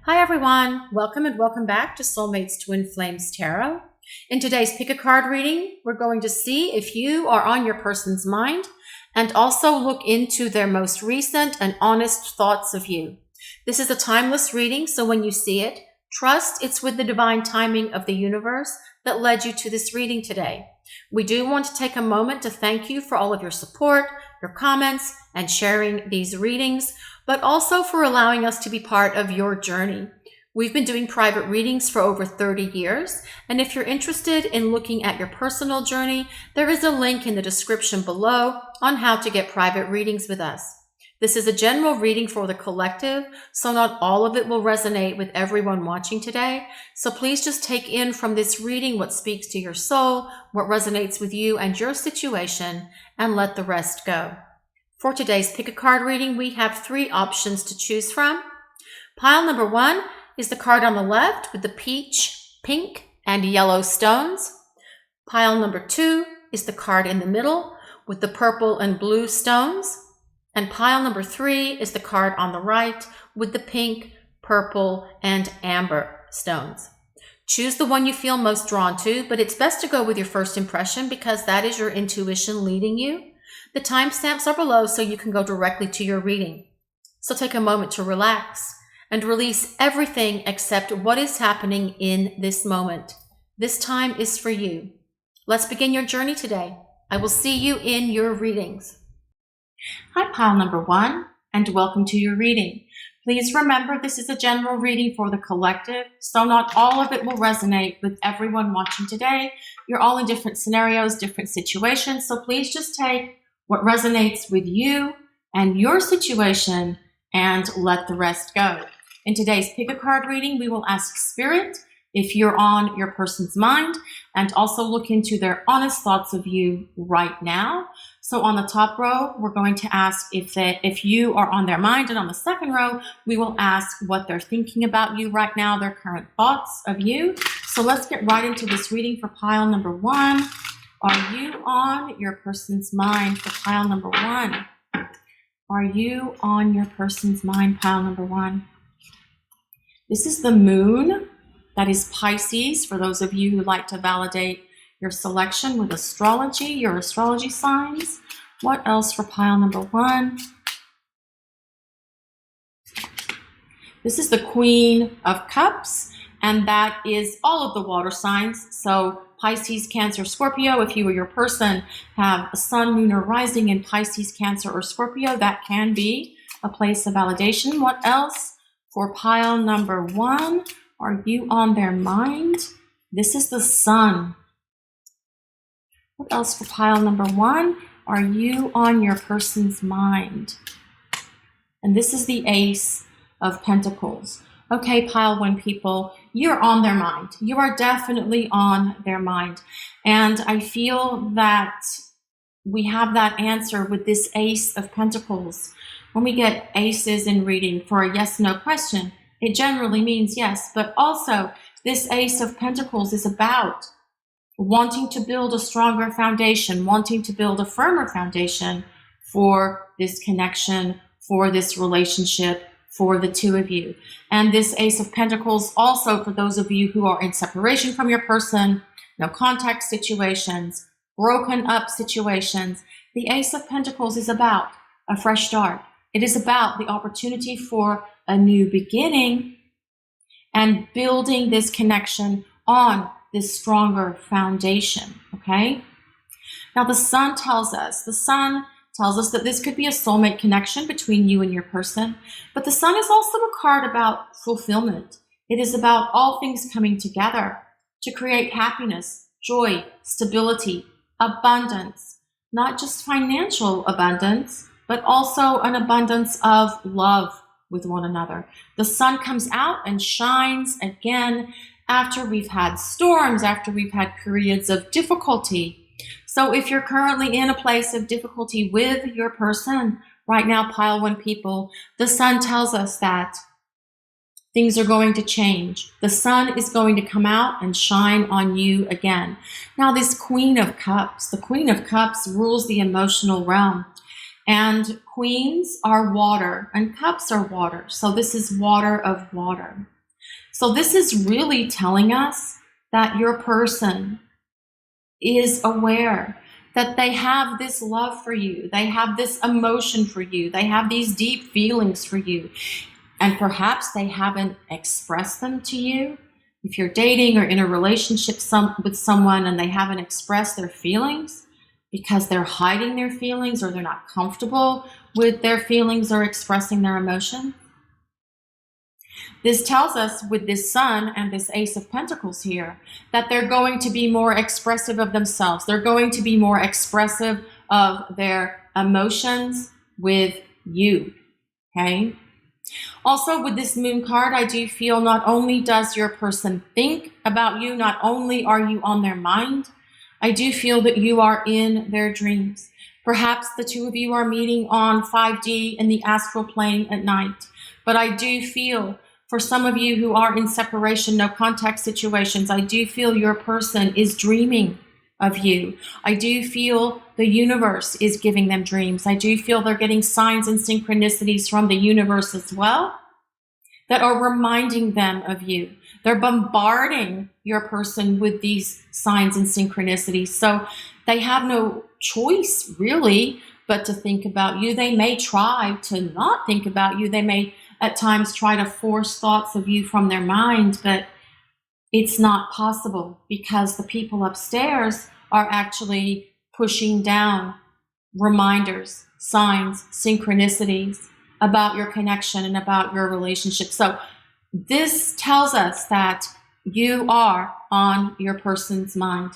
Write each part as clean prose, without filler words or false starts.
Hi everyone, welcome and welcome back to Soulmate's Twin Flames Tarot. In today's pick a card reading, we're going to see if you are on your person's mind and also look into their most recent and honest thoughts of you. This is a timeless reading, so when you see it, trust it's with the divine timing of the universe that led you to this reading today. We do want to take a moment to thank you for all of your support, your comments, and sharing these readings, but also for allowing us to be part of your journey. We've been doing private readings for over 30 years, and if you're interested in looking at your personal journey, there is a link in the description below on how to get private readings with us. This is a general reading for the collective, so not all of it will resonate with everyone watching today. So please just take in from this reading what speaks to your soul, what resonates with you and your situation, and let the rest go. For today's pick a card reading, we have 3 options to choose from. Pile number 1 is the card on the left with the peach, pink, and yellow stones. Pile number 2 is the card in the middle with the purple and blue stones. And pile number 3 is the card on the right with the pink, purple, and amber stones. Choose the one you feel most drawn to, but it's best to go with your first impression because that is your intuition leading you. The timestamps are below so you can go directly to your reading. So take a moment to relax and release everything except what is happening in this moment. This time is for you. Let's begin your journey today. I will see you in your readings. Hi, pile number 1, and welcome to your reading. Please remember this is a general reading for the collective, so not all of it will resonate with everyone watching today. You're all in different scenarios, different situations, so please just take what resonates with you and your situation and let the rest go. In today's pick a card reading, we will ask Spirit if you're on your person's mind and also look into their honest thoughts of you right now. So on the top row, we're going to ask if you are on their mind, and on the second row, we will ask what they're thinking about you right now, their current thoughts of you. So let's get right into this reading for pile number 1. Are you on your person's mind for pile number 1? Are you on your person's mind, pile number 1? This is the moon. That is Pisces, for those of you who like to validate your selection with astrology, your astrology signs. What else for pile number 1? This is the Queen of Cups, and that is all of the water signs. So Pisces, Cancer, Scorpio. If you or your person have a sun, moon, or rising in Pisces, Cancer, or Scorpio, that can be a place of validation. What else for pile number 1? Are you on their mind? This is the Sun. What else for pile number 1? Are you on your person's mind? And this is the Ace of Pentacles. Okay, pile 1 people, you're on their mind. You are definitely on their mind. And I feel that we have that answer with this Ace of Pentacles. When we get aces in reading for a yes/no question, it generally means yes, but also this Ace of Pentacles is about wanting to build a stronger foundation, wanting to build a firmer foundation for this connection, for this relationship, for the two of you. And this Ace of Pentacles also for those of you who are in separation from your person, no contact situations, broken up situations. The Ace of Pentacles is about a fresh start. It is about the opportunity for a new beginning and building this connection on this stronger foundation, okay? Now the Sun tells us that this could be a soulmate connection between you and your person, but the Sun is also a card about fulfillment. It is about all things coming together to create happiness, joy, stability, abundance, not just financial abundance, but also an abundance of love with one another. The Sun comes out and shines again after we've had storms, after we've had periods of difficulty. So if you're currently in a place of difficulty with your person right now, pile 1 people, the Sun tells us that things are going to change. The Sun is going to come out and shine on you again. Now this Queen of Cups, the Queen of Cups rules the emotional realm. And queens are water and cups are water. So this is water of water. So this is really telling us that your person is aware that they have this love for you. They have this emotion for you. They have these deep feelings for you. And perhaps they haven't expressed them to you. If you're dating or in a relationship with someone and they haven't expressed their feelings because they're hiding their feelings or they're not comfortable with their feelings or expressing their emotion. This tells us with this Sun and this Ace of Pentacles here that they're going to be more expressive of themselves. They're going to be more expressive of their emotions with you, okay? Also, with this Moon card, I do feel not only does your person think about you, not only are you on their mind, I do feel that you are in their dreams. Perhaps the two of you are meeting on 5D in the astral plane at night. But I do feel, for some of you who are in separation, no contact situations, I do feel your person is dreaming of you. I do feel the universe is giving them dreams. I do feel they're getting signs and synchronicities from the universe as well that are reminding them of you. They're bombarding your person with these signs and synchronicities. So they have no choice really but to think about you. They may try to not think about you. They may at times try to force thoughts of you from their mind, but it's not possible because the people upstairs are actually pushing down reminders, signs, synchronicities about your connection and about your relationship. So this tells us that you are on your person's mind.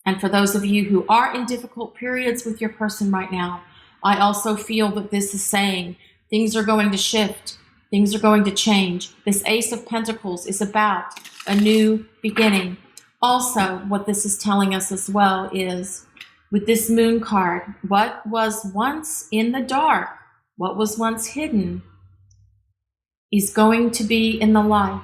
And for those of you who are in difficult periods with your person right now, I also feel that this is saying things are going to shift. Things are going to change. This Ace of Pentacles is about a new beginning. Also, what this is telling us as well is with this Moon card, what was once in the dark, what was once hidden, is going to be in the light.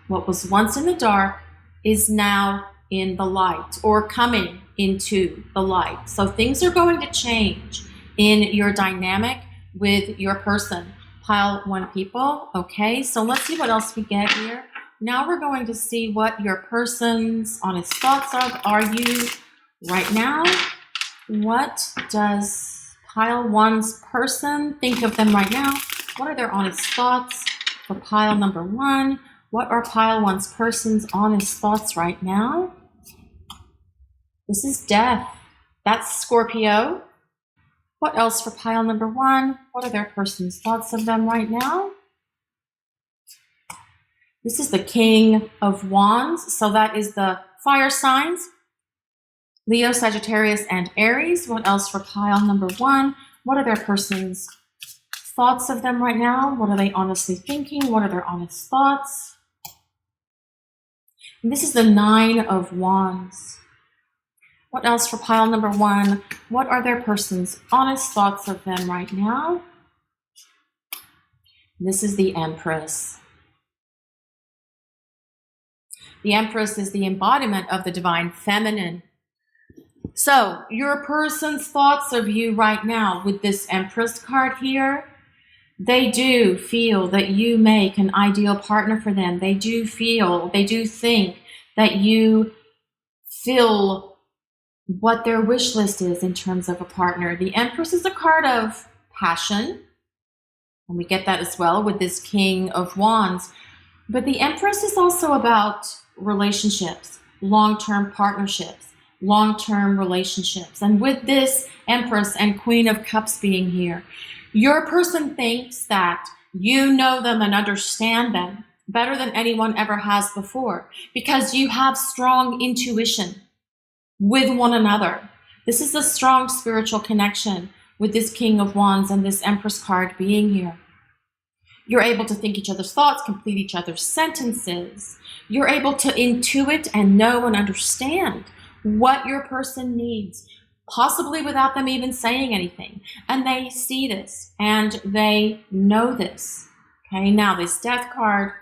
What was once in the dark is now in the light or coming into the light. So things are going to change in your dynamic with your person. Pile 1 people. Okay, so let's see what else we get here. Now we're going to see what your person's honest thoughts are you right now. What does pile 1's person think of them right now? What are their honest thoughts for pile number 1? What are pile 1's person's honest thoughts right now? This is Death. That's Scorpio. What else for pile number 1? What are their person's thoughts of them right now? This is the King of Wands. So that is the fire signs. Leo, Sagittarius, and Aries. What else for pile number 1? What are their person's thoughts of them right now? What are they honestly thinking? What are their honest thoughts? And this is the 9 of Wands. What else for pile number 1? What are their person's honest thoughts of them right now? This is the Empress. The Empress is the embodiment of the divine feminine. So your person's thoughts of you right now with this Empress card here, they do feel that you make an ideal partner for them. They do think that you fill what their wish list is in terms of a partner. The Empress is a card of passion, and we get that as well with this King of Wands. But the Empress is also about relationships, long-term partnerships, long-term relationships. And with this Empress and Queen of Cups being here, your person thinks that you know them and understand them better than anyone ever has before because you have strong intuition with one another. This is a strong spiritual connection with this King of Wands and this Empress card being here. You're able to think each other's thoughts, complete each other's sentences. You're able to intuit and know and understand what your person needs, possibly without them even saying anything. And they see this and they know this. Okay, now this Death card,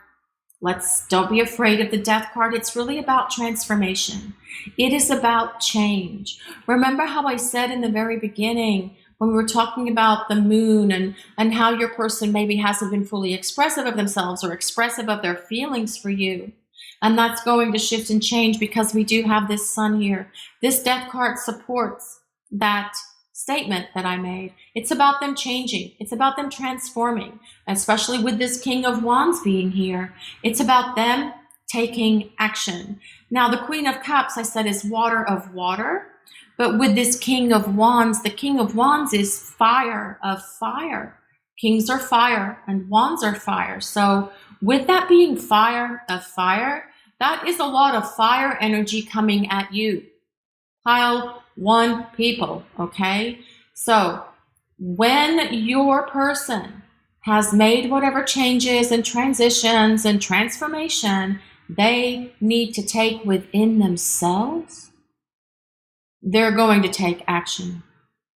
don't be afraid of the Death card. It's really about transformation. It is about change. Remember how I said in the very beginning, when we were talking about the moon and how your person maybe hasn't been fully expressive of themselves or expressive of their feelings for you. And that's going to shift and change because we do have this sun here. This death card supports that statement that I made. It's about them changing. It's about them transforming, especially with this King of Wands being here. It's about them taking action. Now, the Queen of Cups, I said, is water of water. But with this King of Wands, the King of Wands is fire of fire. Kings are fire and wands are fire. So with that being fire of fire, that is a lot of fire energy coming at you. Pile 1 people, okay? So when your person has made whatever changes and transitions and transformation they need to take within themselves, they're going to take action.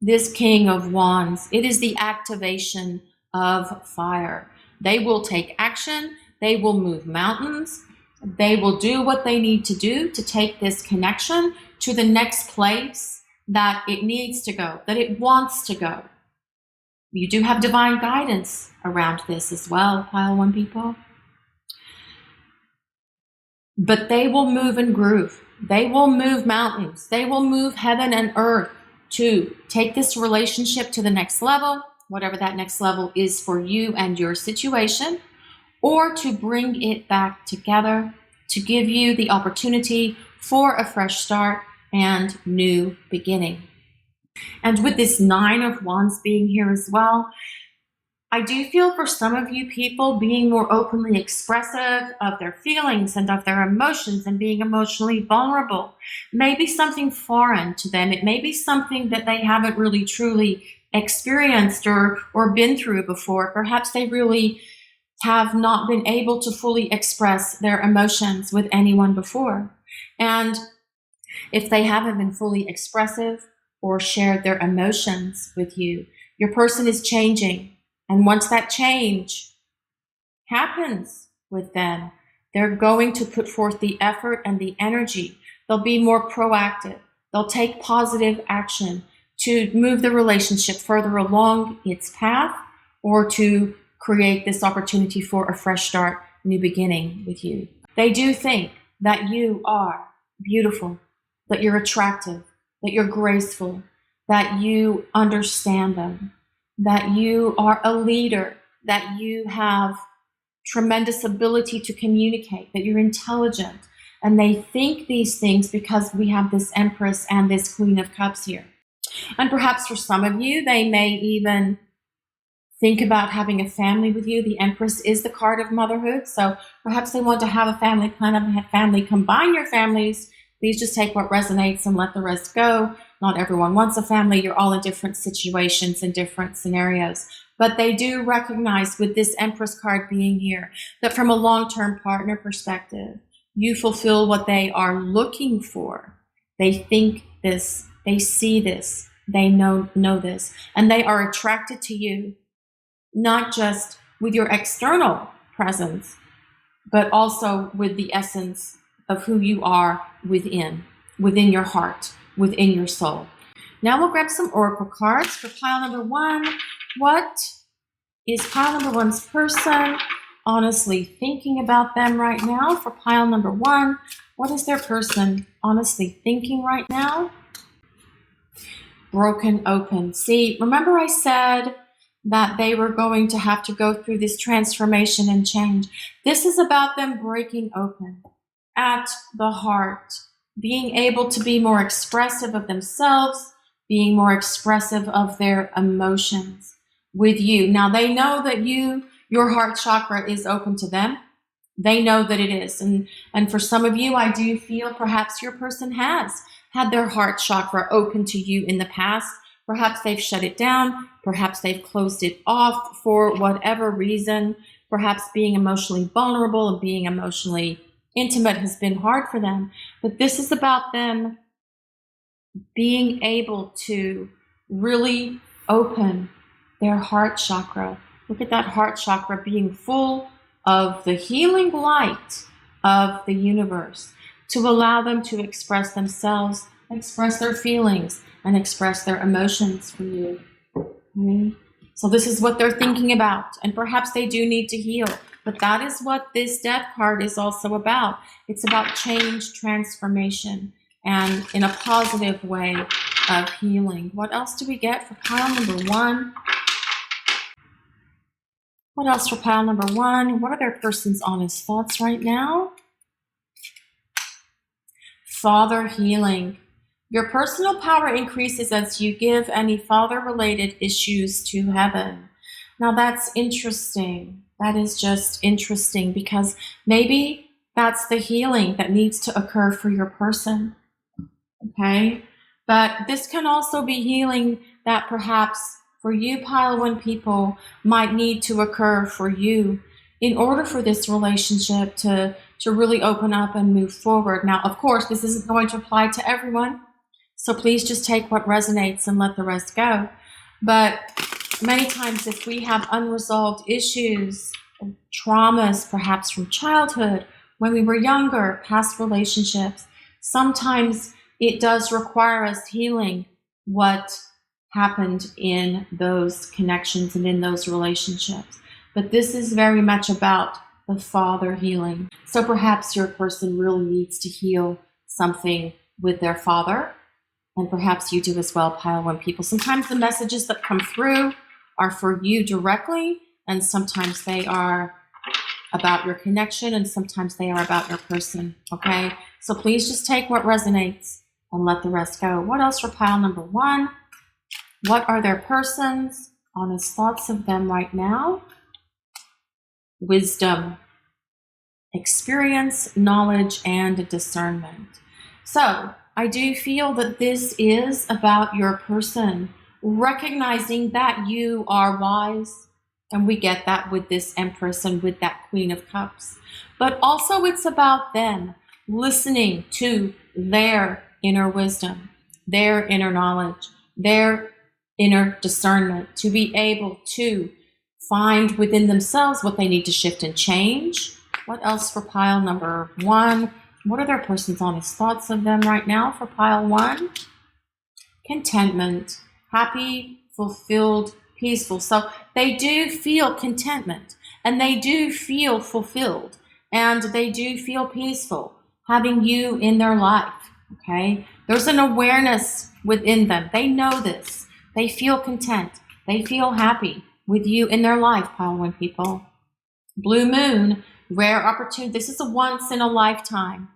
This King of Wands, it is the activation of fire. They will take action. They will move mountains. They will do what they need to do to take this connection to the next place that it needs to go, that it wants to go. You do have divine guidance around this as well, pile 1 people. But they will move and groove. They will move mountains. They will move heaven and earth to take this relationship to the next level, whatever that next level is for you and your situation, or to bring it back together, to give you the opportunity for a fresh start and new beginning. And with this 9 of Wands being here as well, I do feel for some of you people being more openly expressive of their feelings and of their emotions and being emotionally vulnerable may be something foreign to them. It may be something that they haven't really truly experienced or been through before. Perhaps they really have not been able to fully express their emotions with anyone before. And if they haven't been fully expressive or shared their emotions with you, your person is changing. And once that change happens with them, they're going to put forth the effort and the energy. They'll be more proactive. They'll take positive action to move the relationship further along its path or to create this opportunity for a fresh start, new beginning with you. They do think that you are beautiful, that you're attractive, that you're graceful, that you understand them, that you are a leader, that you have tremendous ability to communicate, that you're intelligent. And they think these things because we have this Empress and this Queen of Cups here. And perhaps for some of you, they may even think about having a family with you. The Empress is the card of motherhood. So perhaps they want to have a family, plan a family, combine your families. Please just take what resonates and let the rest go. Not everyone wants a family. You're all in different situations and different scenarios. But they do recognize with this Empress card being here that from a long-term partner perspective, you fulfill what they are looking for. They think this, they see this, they know this, and they are attracted to you, not just with your external presence, but also with the essence of who you are within your heart, within your soul. Now we'll grab some oracle cards for pile number 1. What is pile number 1's person honestly thinking about them right now? For pile number 1, what is their person honestly thinking right now? Broken open. See, remember I said that they were going to have to go through this transformation and change. This is about them breaking open at the heart, being able to be more expressive of themselves, being more expressive of their emotions with you. Now they know that your heart chakra is open to them. They know that it is. And for some of you, I do feel perhaps your person has had their heart chakra open to you in the past. Perhaps they've shut it down. Perhaps they've closed it off for whatever reason. Perhaps being emotionally vulnerable and being emotionally intimate has been hard for them. But this is about them being able to really open their heart chakra. Look at that heart chakra being full of the healing light of the universe to allow them to express themselves, express their feelings, and express their emotions for you. Okay. So this is what they're thinking about, and perhaps they do need to heal. But that is what this Death card is also about. It's about change, transformation, and in a positive way of healing. What else do we get for pile number 1? What else for pile number 1? What are their person's honest thoughts right now? Father healing. Your personal power increases as you give any father-related issues to heaven. Now that's interesting. That is just interesting because maybe that's the healing that needs to occur for your person. Okay? But this can also be healing that perhaps for you, pile 1 people, might need to occur for you in order for this relationship to really open up and move forward. Now, of course, this isn't going to apply to everyone. So please just take what resonates and let the rest go. But many times if we have unresolved issues, traumas, perhaps from childhood, when we were younger, past relationships, sometimes it does require us healing what happened in those connections and in those relationships. But this is very much about the father healing. So perhaps your person really needs to heal something with their father. And perhaps you do as well, pile 1 people. Sometimes the messages that come through are for you directly, and sometimes they are about your connection, and sometimes they are about your person, okay? So please just take what resonates and let the rest go. What else for pile number 1? What are their person's honest thoughts of them right now? Wisdom, experience, knowledge, and discernment. So I do feel that this is about your person recognizing that you are wise, and we get that with this Empress and with that Queen of Cups. But also it's about them listening to their inner wisdom, their inner knowledge, their inner discernment, to be able to find within themselves what they need to shift and change. What else for pile number 1? What are their person's honest thoughts of them right now for pile 1? Contentment, happy, fulfilled, peaceful. So they do feel contentment, and they do feel fulfilled, and they do feel peaceful having you in their life, okay? There's an awareness within them. They know this. They feel content. They feel happy with you in their life, pile 1 people. Blue moon, rare opportunity. This is a once in a lifetime.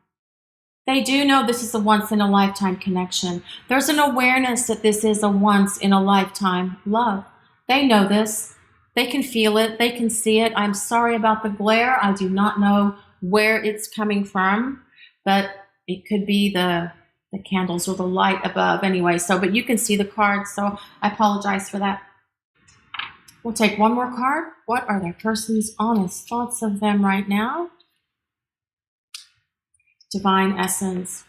They do know this is a once in a lifetime connection. There's an awareness that this is a once in a lifetime love. They know this. They can feel it. They can see it. I'm sorry about the glare. I do not know where it's coming from, but it could be the candles or the light above anyway. So, but you can see the cards, so I apologize for that. We'll take one more card. What are their person's honest thoughts of them right now? Divine essence,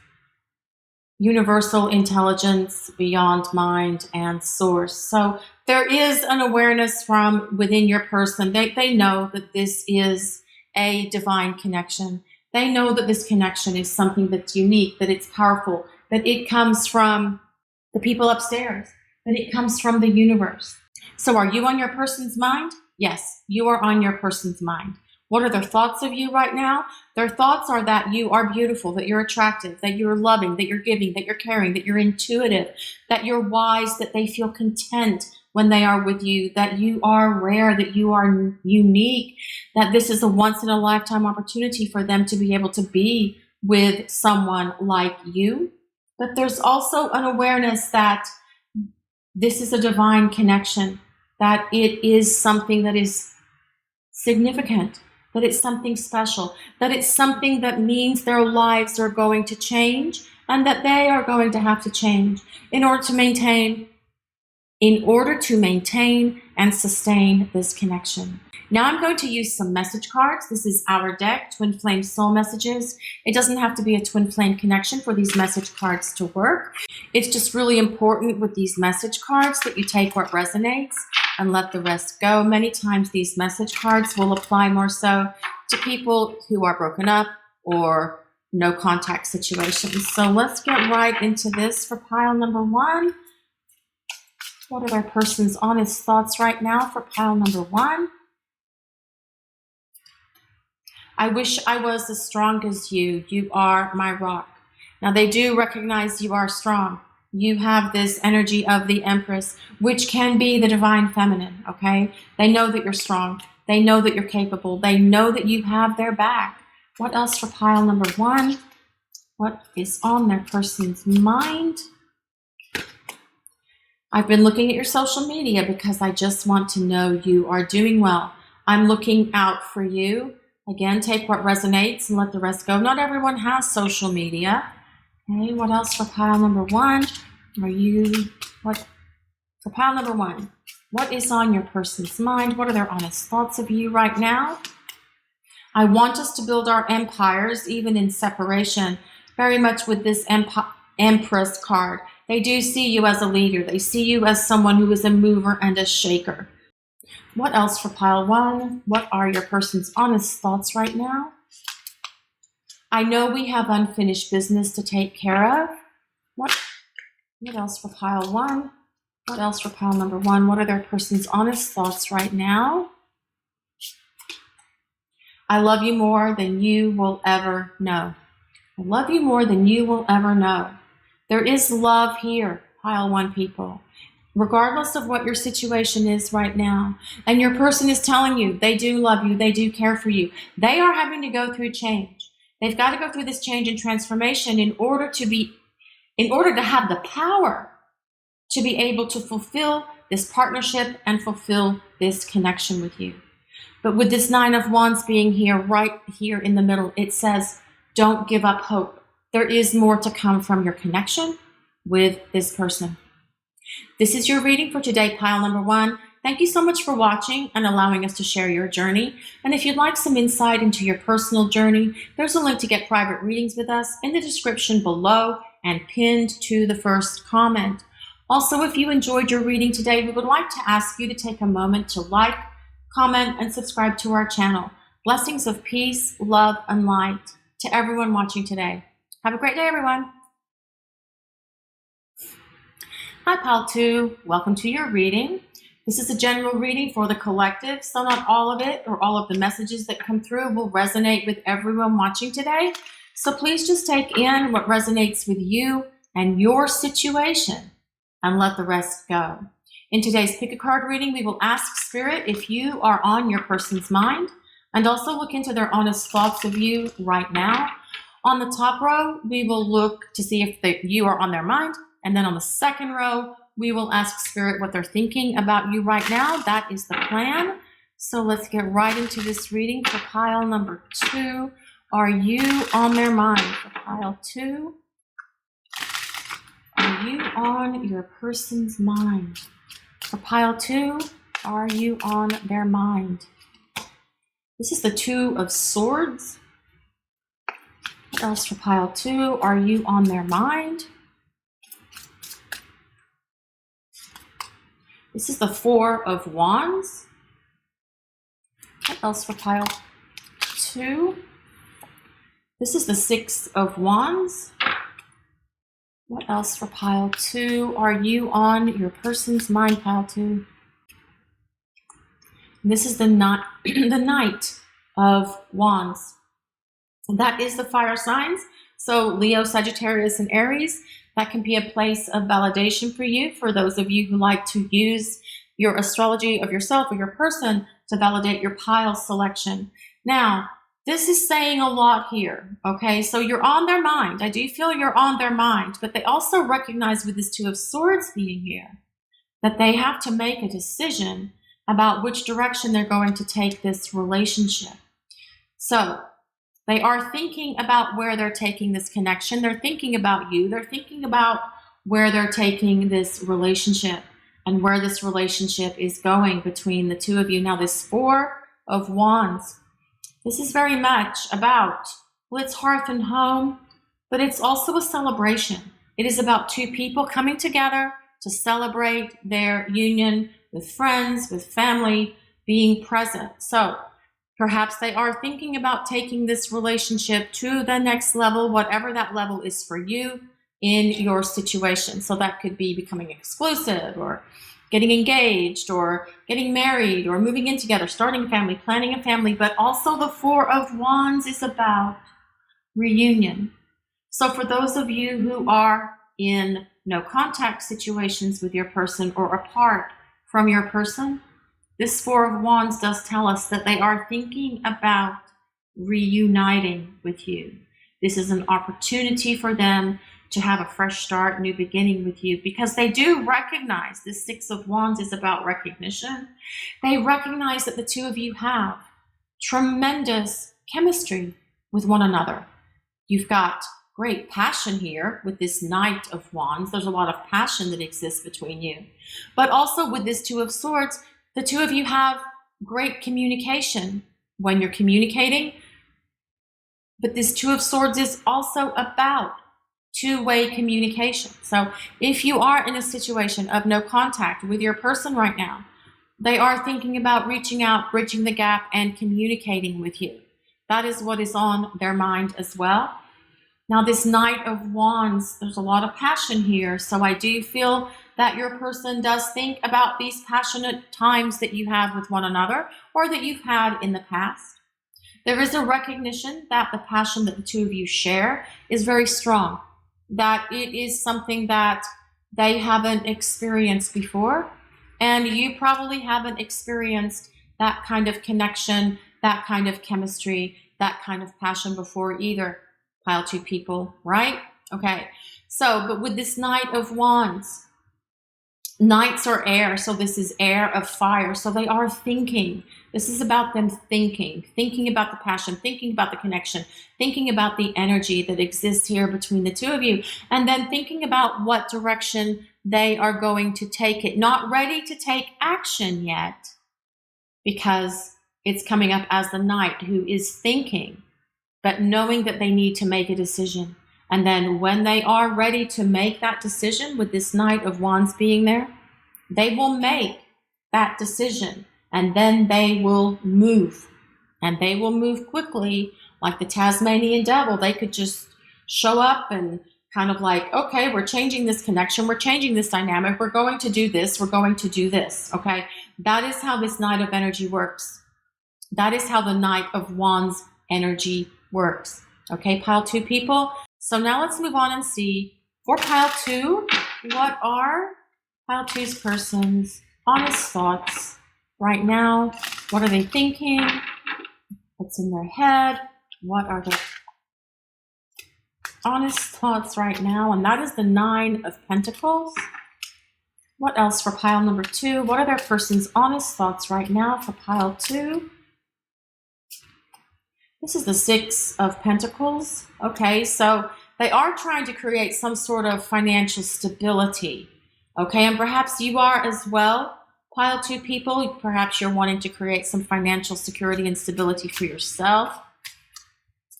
universal intelligence beyond mind and source. So there is an awareness from within your person. They know that this is a divine connection. They know that this connection is something that's unique, that it's powerful, that it comes from the people upstairs, that it comes from the universe. So are you on your person's mind? Yes, you are on your person's mind. What are their thoughts of you right now? Their thoughts are that you are beautiful, that you're attractive, that you're loving, that you're giving, that you're caring, that you're intuitive, that you're wise, that they feel content when they are with you, that you are rare, that you are unique, that this is a once in a lifetime opportunity for them to be able to be with someone like you. But there's also an awareness that this is a divine connection, that it is something that is significant, that it's something special, that it's something that means their lives are going to change and that they are going to have to change in order to maintain and sustain this connection. Now I'm going to use some message cards. This is our deck, Twin Flame Soul Messages. It doesn't have to be a twin flame connection for these message cards to work. It's just really important with these message cards that you take what resonates and let the rest go. Many times these message cards will apply more so to people who are broken up or no contact situations. So let's get right into this for pile number 1. What are their person's honest thoughts right now for pile number 1? I wish I was as strong as you. You are my rock. Now, they do recognize you are strong. You have this energy of the Empress, which can be the divine feminine, okay? They know that you're strong. They know that you're capable. They know that you have their back. What else for pile number 1? What is on their person's mind? I've been looking at your social media because I just want to know you are doing well. I'm looking out for you. Again, take what resonates and let the rest go. Not everyone has social media. Okay, what else for pile number 1? For pile number 1, what is on your person's mind? What are their honest thoughts of you right now? I want us to build our empires, even in separation, very much with this Empress card. They do see you as a leader. They see you as someone who is a mover and a shaker. What else for pile 1? What are your person's honest thoughts right now? I know we have unfinished business to take care of. What else for pile 1? What else for pile number 1? What are their person's honest thoughts right now? I love you more than you will ever know. I love you more than you will ever know. There is love here, pile 1 people, regardless of what your situation is right now. And your person is telling you they do love you, they do care for you. They are having to go through change. They've got to go through this change and transformation in order to have the power to be able to fulfill this partnership and fulfill this connection with you. But with this 9 of Wands being here, right here in the middle, it says, don't give up hope. There is more to come from your connection with this person. This is your reading for today, pile number 1. Thank you so much for watching and allowing us to share your journey. And if you'd like some insight into your personal journey, there's a link to get private readings with us in the description below and pinned to the first comment. Also, if you enjoyed your reading today, we would like to ask you to take a moment to like, comment, and subscribe to our channel. Blessings of peace, love, and light to everyone watching today. Have a great day, everyone. Hi, pile 2. Welcome to your reading. This is a general reading for the collective, so not all of it or all of the messages that come through will resonate with everyone watching today. So please just take in what resonates with you and your situation and let the rest go. In today's pick a card reading, we will ask Spirit if you are on your person's mind and also look into their honest thoughts of you right now. On the top row, we will look to see if you are on their mind. And then on the second row, we will ask Spirit what they're thinking about you right now. That is the plan. So let's get right into this reading for pile number 2. Are you on their mind? For pile 2, are you on your person's mind? For pile 2, are you on their mind? This is the 2 of Swords. What else for pile 2? Are you on their mind? This is the 4 of Wands. What else for pile 2? This is the 6 of Wands. What else for pile 2? Are you on your person's mind, pile 2? This is the Knight of Wands. And that is the fire signs. So Leo, Sagittarius, and Aries. That can be a place of validation for you, for those of you who like to use your astrology of yourself or your person to validate your pile selection. Now, this is saying a lot here, okay? So you're on their mind. I do feel you're on their mind, but they also recognize with this 2 of Swords being here that they have to make a decision about which direction they're going to take this relationship. So they are thinking about where they're taking this connection. They're thinking about you. They're thinking about where they're taking this relationship and where this relationship is going between the 2 of you. Now, this 4 of Wands, this is very much about, well, it's hearth and home, but it's also a celebration. It is about 2 people coming together to celebrate their union with friends, with family, being present. So perhaps they are thinking about taking this relationship to the next level, whatever that level is for you in your situation. So that could be becoming exclusive or getting engaged or getting married or moving in together, starting a family, planning a family. But also the Four of Wands is about reunion. So for those of you who are in no contact situations with your person or apart from your person, this Four of Wands does tell us that they are thinking about reuniting with you. This is an opportunity for them to have a fresh start, new beginning with you, because they do recognize this Six of Wands is about recognition. They recognize that the two of you have tremendous chemistry with one another. You've got great passion here with this Knight of Wands. There's a lot of passion that exists between you. But also with this Two of Swords, the two of you have great communication when you're communicating. But this Two of Swords is also about two-way communication. So if you are in a situation of no contact with your person right now, they are thinking about reaching out, bridging the gap, and communicating with you. That is what is on their mind as well. Now, this Knight of Wands, there's a lot of passion here. So I do feel that your person does think about these passionate times that you have with one another or that you've had in the past. There is a recognition that the passion that the two of you share is very strong, that it is something that they haven't experienced before, and you probably haven't experienced that kind of connection, that kind of chemistry, that kind of passion before either. Pile 2 people, right? Okay, so, but with this Knight of Wands, Knights are air, so this is air of fire, so they are thinking. This is about them thinking about the passion, thinking about the connection, thinking about the energy that exists here between the two of you, and then thinking about what direction they are going to take it. Not ready to take action yet, because it's coming up as the Knight who is thinking, but knowing that they need to make a decision. And then when they are ready to make that decision, with this Knight of Wands being there, they will make that decision, and then they will move. And they will move quickly, like the Tasmanian devil. They could just show up and kind of like, okay, we're changing this connection, we're changing this dynamic, we're going to do this, we're going to do this, okay? That is how this Knight of energy works. That is how the Knight of Wands energy works. Okay, pile 2 people. So now let's move on and see for pile 2, what are pile 2's person's honest thoughts right now? What are they thinking? What's in their head? What are their honest thoughts right now? And that is the 9 of Pentacles. What else for pile number 2? What are their person's honest thoughts right now for pile 2? This is the 6 of Pentacles. Okay, so they are trying to create some sort of financial stability. Okay, and perhaps you are as well, pile 2 people. Perhaps you're wanting to create some financial security and stability for yourself.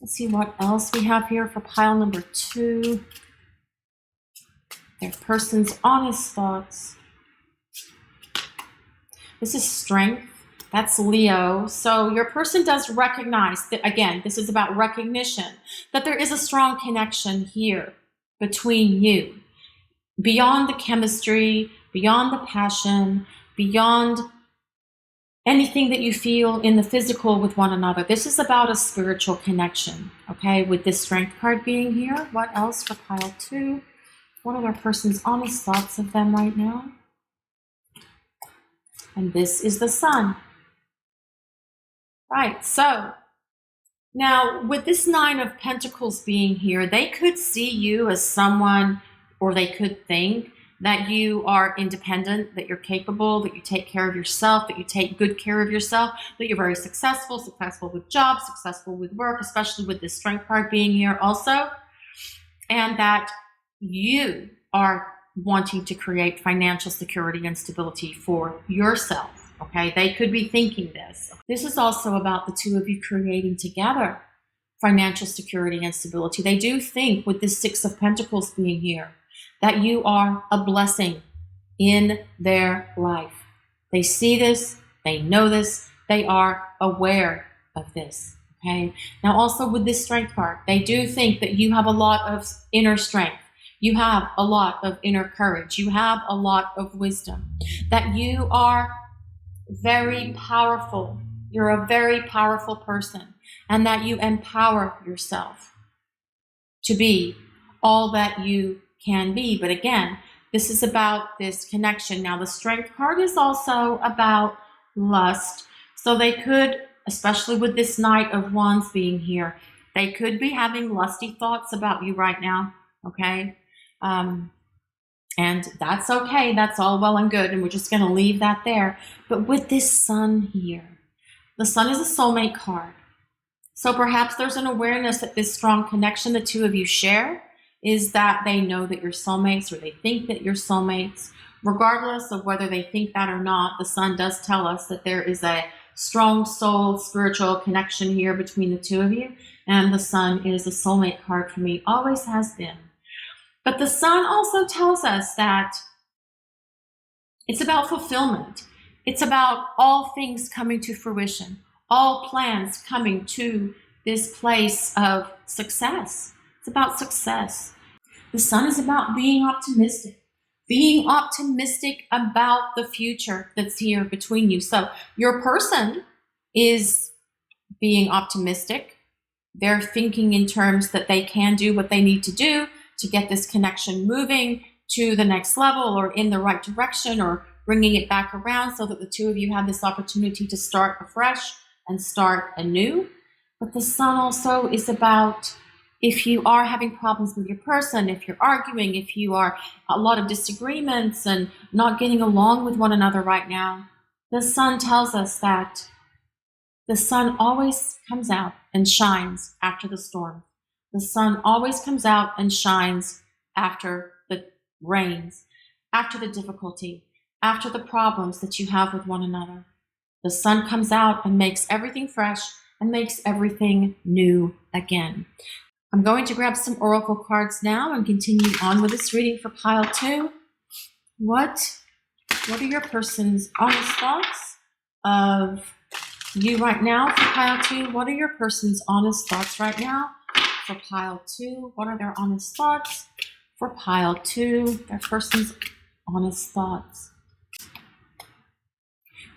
Let's see what else we have here for pile number 2. Their person's honest thoughts. This is strength. That's Leo. So your person does recognize that, again, this is about recognition, that there is a strong connection here between you. Beyond the chemistry, beyond the passion, beyond anything that you feel in the physical with one another. This is about a spiritual connection, okay? With this Strength card being here. What else for pile 2? What are our person's honest thoughts of them right now? And this is the Sun. Right, so now with this 9 of Pentacles being here, they could see you as someone, or they could think that you are independent, that you're capable, that you take care of yourself, that you take good care of yourself, that you're very successful with jobs, successful with work, especially with this Strength card being here also, and that you are wanting to create financial security and stability for yourself. Okay, they could be thinking this. This is also about the two of you creating together financial security and stability. They do think, with this 6 of Pentacles being here, that you are a blessing in their life. They see this, they know this, they are aware of this. Okay, now also with this Strength card, they do think that you have a lot of inner strength. You have a lot of inner courage. You have a lot of wisdom. That you are very powerful. You're a very powerful person. And that you empower yourself to be all that you can be. But again, this is about this connection. Now, the Strength card is also about lust. So they could, especially with this Knight of Wands being here, they could be having lusty thoughts about you right now, okay? And that's okay. That's all well and good. And we're just going to leave that there. But with this Sun here, the Sun is a soulmate card. So perhaps there's an awareness that this strong connection the two of you share is that they know that you're soulmates, or they think that you're soulmates. Regardless of whether they think that or not, the Sun does tell us that there is a strong soul, spiritual connection here between the two of you. And the Sun is a soulmate card for me, always has been. But the Sun also tells us that it's about fulfillment. It's about all things coming to fruition, all plans coming to this place of success. It's about success. The Sun is about being optimistic about the future that's here between you. So your person is being optimistic. They're thinking in terms that they can do what they need to do to get this connection moving to the next level, or in the right direction, or bringing it back around so that the two of you have this opportunity to start afresh and start anew. But the Sun also is about, if you are having problems with your person, if you're arguing, if you are a lot of disagreements and not getting along with one another right now, the Sun tells us that the sun always comes out and shines after the storm. The sun always comes out and shines after the rains, after the difficulty, after the problems that you have with one another. The sun comes out and makes everything fresh and makes everything new again. I'm going to grab some oracle cards now and continue on with this reading for pile 2. What are your person's honest thoughts of you right now for pile 2? What are your person's honest thoughts right now for pile 2? What are their honest thoughts for pile 2? Their person's honest thoughts.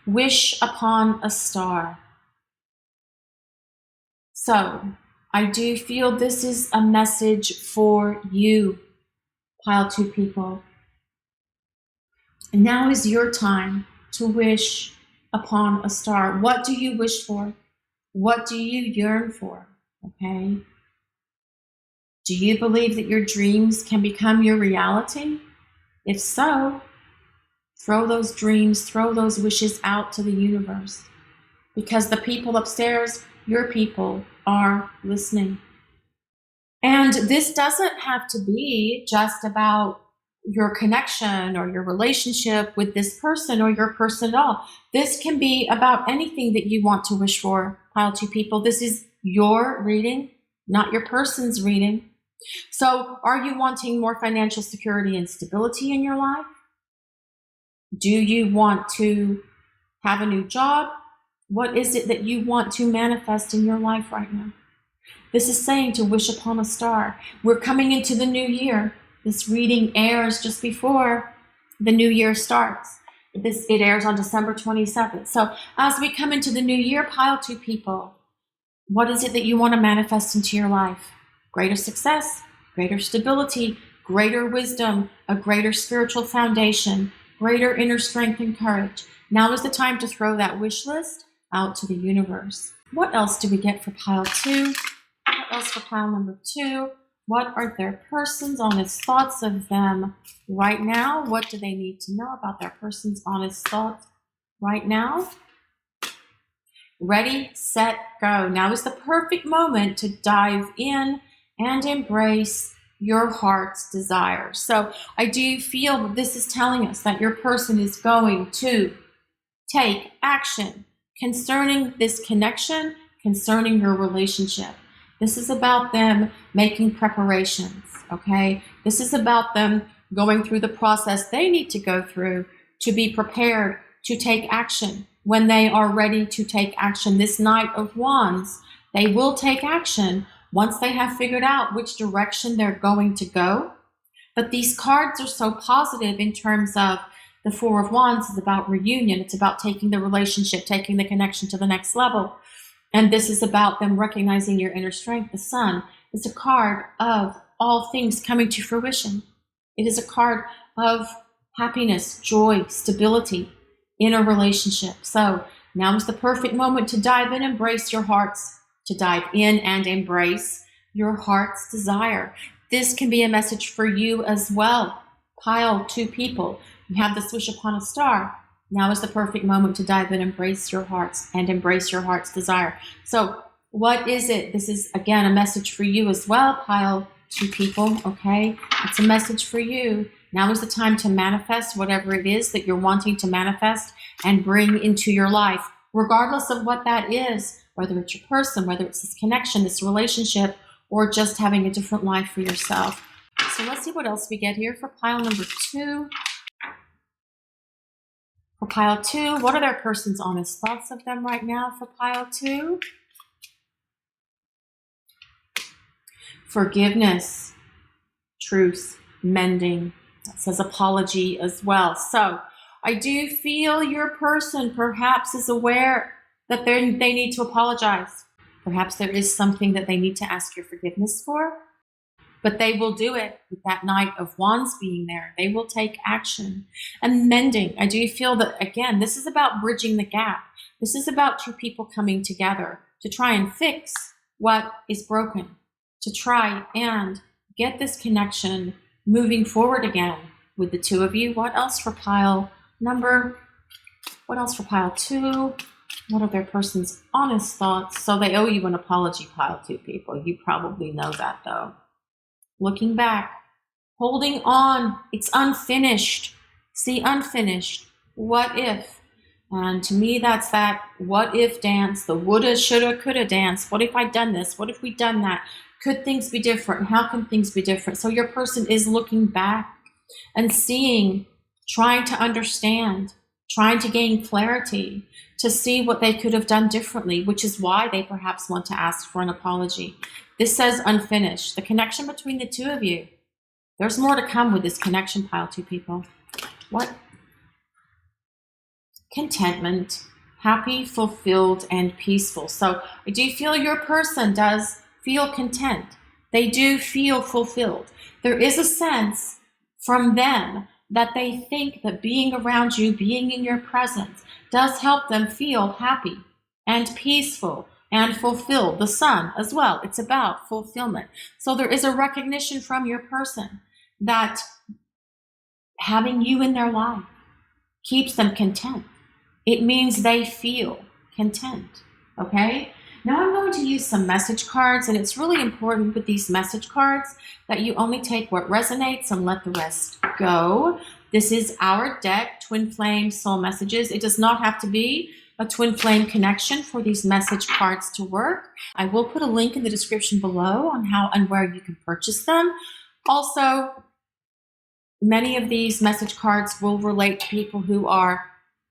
Wish upon a star. So, I do feel this is a message for you, pile 2 people. And now is your time to wish upon a star. What do you wish for? What do you yearn for? Okay? Do you believe that your dreams can become your reality? If so, throw those dreams, throw those wishes out to the universe. Because the people upstairs, your people, are listening. And this doesn't have to be just about your connection or your relationship with this person or your person at all. This can be about anything that you want to wish for, pile 2 people. This is your reading, not your person's reading. So are you wanting more financial security and stability in your life? Do you want to have a new job? What is it that you want to manifest in your life right now? This is saying to wish upon a star. We're coming into the new year. This reading airs just before the new year starts. It airs on December 27th. So as we come into the new year, pile 2 people, what is it that you want to manifest into your life? Greater success, greater stability, greater wisdom, a greater spiritual foundation, greater inner strength and courage. Now is the time to throw that wish list out to the universe. What else do we get for pile 2? What else for pile number 2? What are their person's honest thoughts of them right now? What do they need to know about their person's honest thoughts right now? Ready, set, go. Now is the perfect moment to dive in and embrace your heart's desires. So I do feel that this is telling us that your person is going to take action concerning this connection, concerning your relationship. This is about them making preparations, okay? This is about them going through the process they need to go through to be prepared to take action when they are ready to take action. This Knight of Wands, they will take action once they have figured out which direction they're going to go. But these cards are so positive in terms of the Four of Wands is about reunion. It's about taking the relationship, taking the connection to the next level. And this is about them recognizing your inner strength. The Sun is a card of all things coming to fruition. It is a card of happiness, joy, stability in a relationship. So now is the perfect moment to dive in, embrace your hearts, to dive in and embrace your heart's desire. This can be a message for you as well. Pile 2 people. You have this wish upon a star. Now is the perfect moment to dive in, embrace your hearts, and embrace your heart's desire. So what is it? This is, again, a message for you as well, pile 2 people, okay? It's a message for you. Now is the time to manifest whatever it is that you're wanting to manifest and bring into your life, regardless of what that is, whether it's your person, whether it's this connection, this relationship, or just having a different life for yourself. So let's see what else we get here for pile number 2. For pile 2, what are their person's honest thoughts of them right now for pile 2? Forgiveness, truth, mending. That says apology as well. So I do feel your person perhaps is aware that they need to apologize. Perhaps there is something that they need to ask your forgiveness for, but they will do it with that Knight of Wands being there. They will take action. And mending, I do feel that, again, this is about bridging the gap. This is about 2 people coming together to try and fix what is broken, to try and get this connection moving forward again with the 2 of you. What else for pile 2? What are their person's honest thoughts? So they owe you an apology, pile 2 people. You probably know that, though. Looking back, holding on, it's unfinished. See, unfinished. What if? And to me, that's that what if dance, the woulda, shoulda, coulda dance. What if I'd done this? What if we'd done that? Could things be different? How can things be different? So your person is looking back and seeing, trying to understand, trying to gain clarity, to see what they could have done differently, which is why they perhaps want to ask for an apology. This says unfinished. The connection between the 2 of you. There's more to come with this connection, pile 2 people. What? Contentment, happy, fulfilled, and peaceful. So I do feel your person does feel content. They do feel fulfilled. There is a sense from them that they think that being around you, being in your presence, does help them feel happy and peaceful and fulfilled. The Sun as well. It's about fulfillment. So there is a recognition from your person that having you in their life keeps them content. It means they feel content. Okay? Now I'm going to use some message cards, and it's really important with these message cards that you only take what resonates and let the rest go. This is our deck, Twin Flame Soul Messages. It does not have to be a twin flame connection for these message cards to work. I will put a link in the description below on how and where you can purchase them. Also, many of these message cards will relate to people who are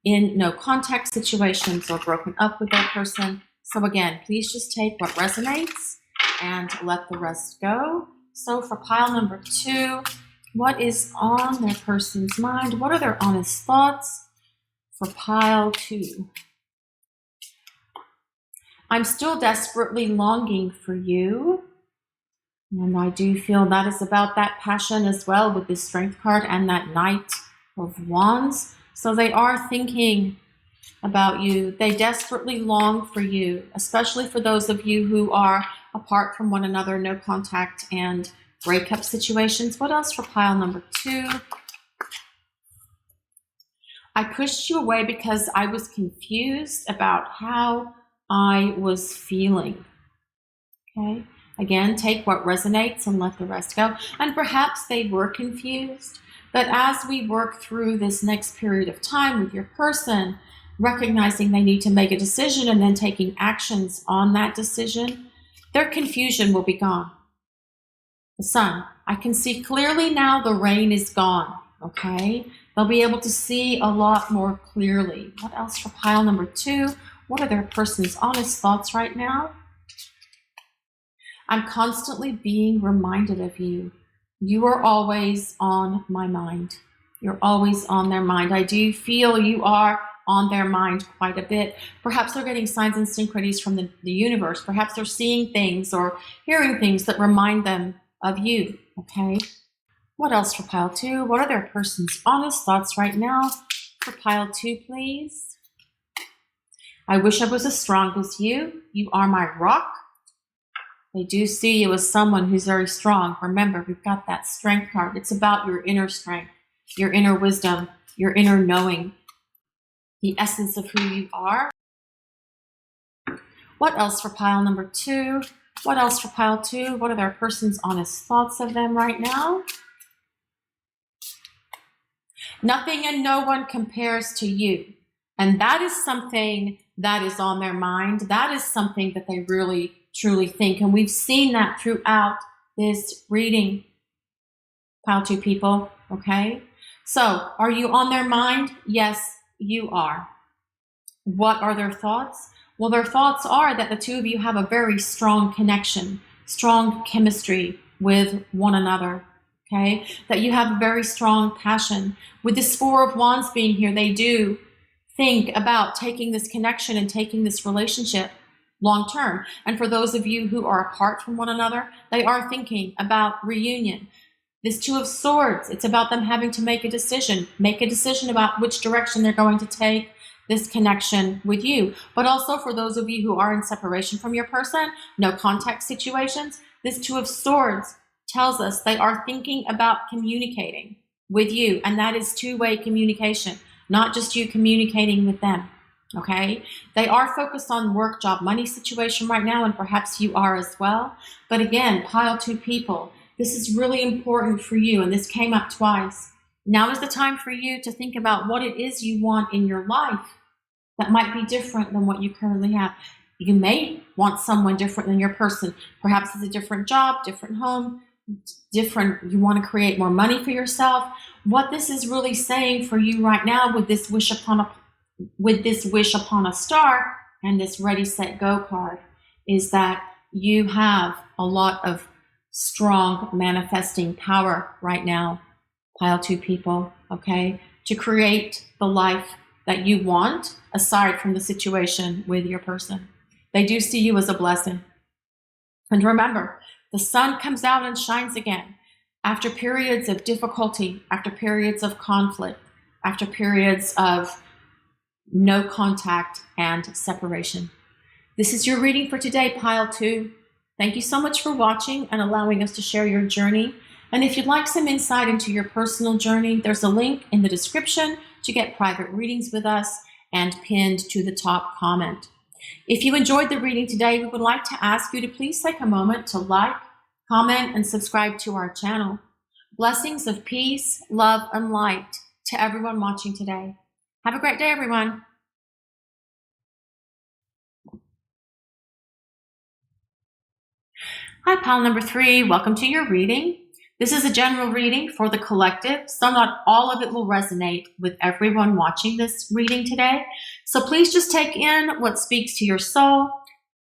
in no contact situations or broken up with their person. So again, please just take what resonates and let the rest go. So for pile number 2, what is on their person's mind? What are their honest thoughts for pile 2? I'm still desperately longing for you. And I do feel that is about that passion as well with this Strength card and that Knight of Wands. So they are thinking about you. They desperately long for you, especially for those of you who are apart from one another, no contact and breakup situations. What else for pile number 2? I pushed you away because I was confused about how I was feeling. Okay? Again, take what resonates and let the rest go. And perhaps they were confused, but as we work through this next period of time with your person, recognizing they need to make a decision and then taking actions on that decision, their confusion will be gone. The Sun, I can see clearly now the rain is gone, okay? They'll be able to see a lot more clearly. What else for pile number 2? What are their person's honest thoughts right now? I'm constantly being reminded of you. You are always on my mind. You're always on their mind. I do feel you are on their mind quite a bit. Perhaps they're getting signs and synchronies from the universe. Perhaps they're seeing things or hearing things that remind them of you, okay? What else for pile 2? What are their person's honest thoughts right now for pile 2, please? I wish I was as strong as you. You are my rock. They do see you as someone who's very strong. Remember, we've got that strength card. It's about your inner strength, your inner wisdom, your inner knowing, the essence of who you are. What else for pile number 2? What else for pile 2? What are their person's honest thoughts of them right now? Nothing and no one compares to you. And that is something that is on their mind. That is something that they really, truly think. And we've seen that throughout this reading, pile 2 people, okay? So, are you on their mind? Yes, you are. What are their thoughts? Well, their thoughts are that the two of you have a very strong connection, strong chemistry with one another, okay? That you have a very strong passion. With this 4 of Wands being here, they do think about taking this connection and taking this relationship long term. And for those of you who are apart from one another, they are thinking about reunion. This 2 of Swords, it's about them having to make a decision about which direction they're going to take this connection with you. But also for those of you who are in separation from your person, no contact situations, this 2 of Swords tells us they are thinking about communicating with you. And that is two-way communication, not just you communicating with them, okay? They are focused on work, job, money situation right now, and perhaps you are as well. But again, pile 2 people, this is really important for you, and this came up twice. Now is the time for you to think about what it is you want in your life that might be different than what you currently have. You may want someone different than your person. Perhaps it's a different job, different home, different, you want to create more money for yourself. What this is really saying for you right now with this wish upon a star and this ready, set, go card is that you have a lot of strong manifesting power right now, pile 2 people, okay, to create the life that you want aside from the situation with your person. They do see you as a blessing. And remember, the sun comes out and shines again after periods of difficulty, after periods of conflict, after periods of no contact and separation. This is your reading for today, pile 2. Thank you so much for watching and allowing us to share your journey. And if you'd like some insight into your personal journey, there's a link in the description to get private readings with us and pinned to the top comment. If you enjoyed the reading today, we would like to ask you to please take a moment to like, comment, and subscribe to our channel. Blessings of peace, love, and light to everyone watching today. Have a great day, everyone. Hi, pile number 3. Welcome to your reading. This is a general reading for the collective, so not all of it will resonate with everyone watching this reading today. So please just take in what speaks to your soul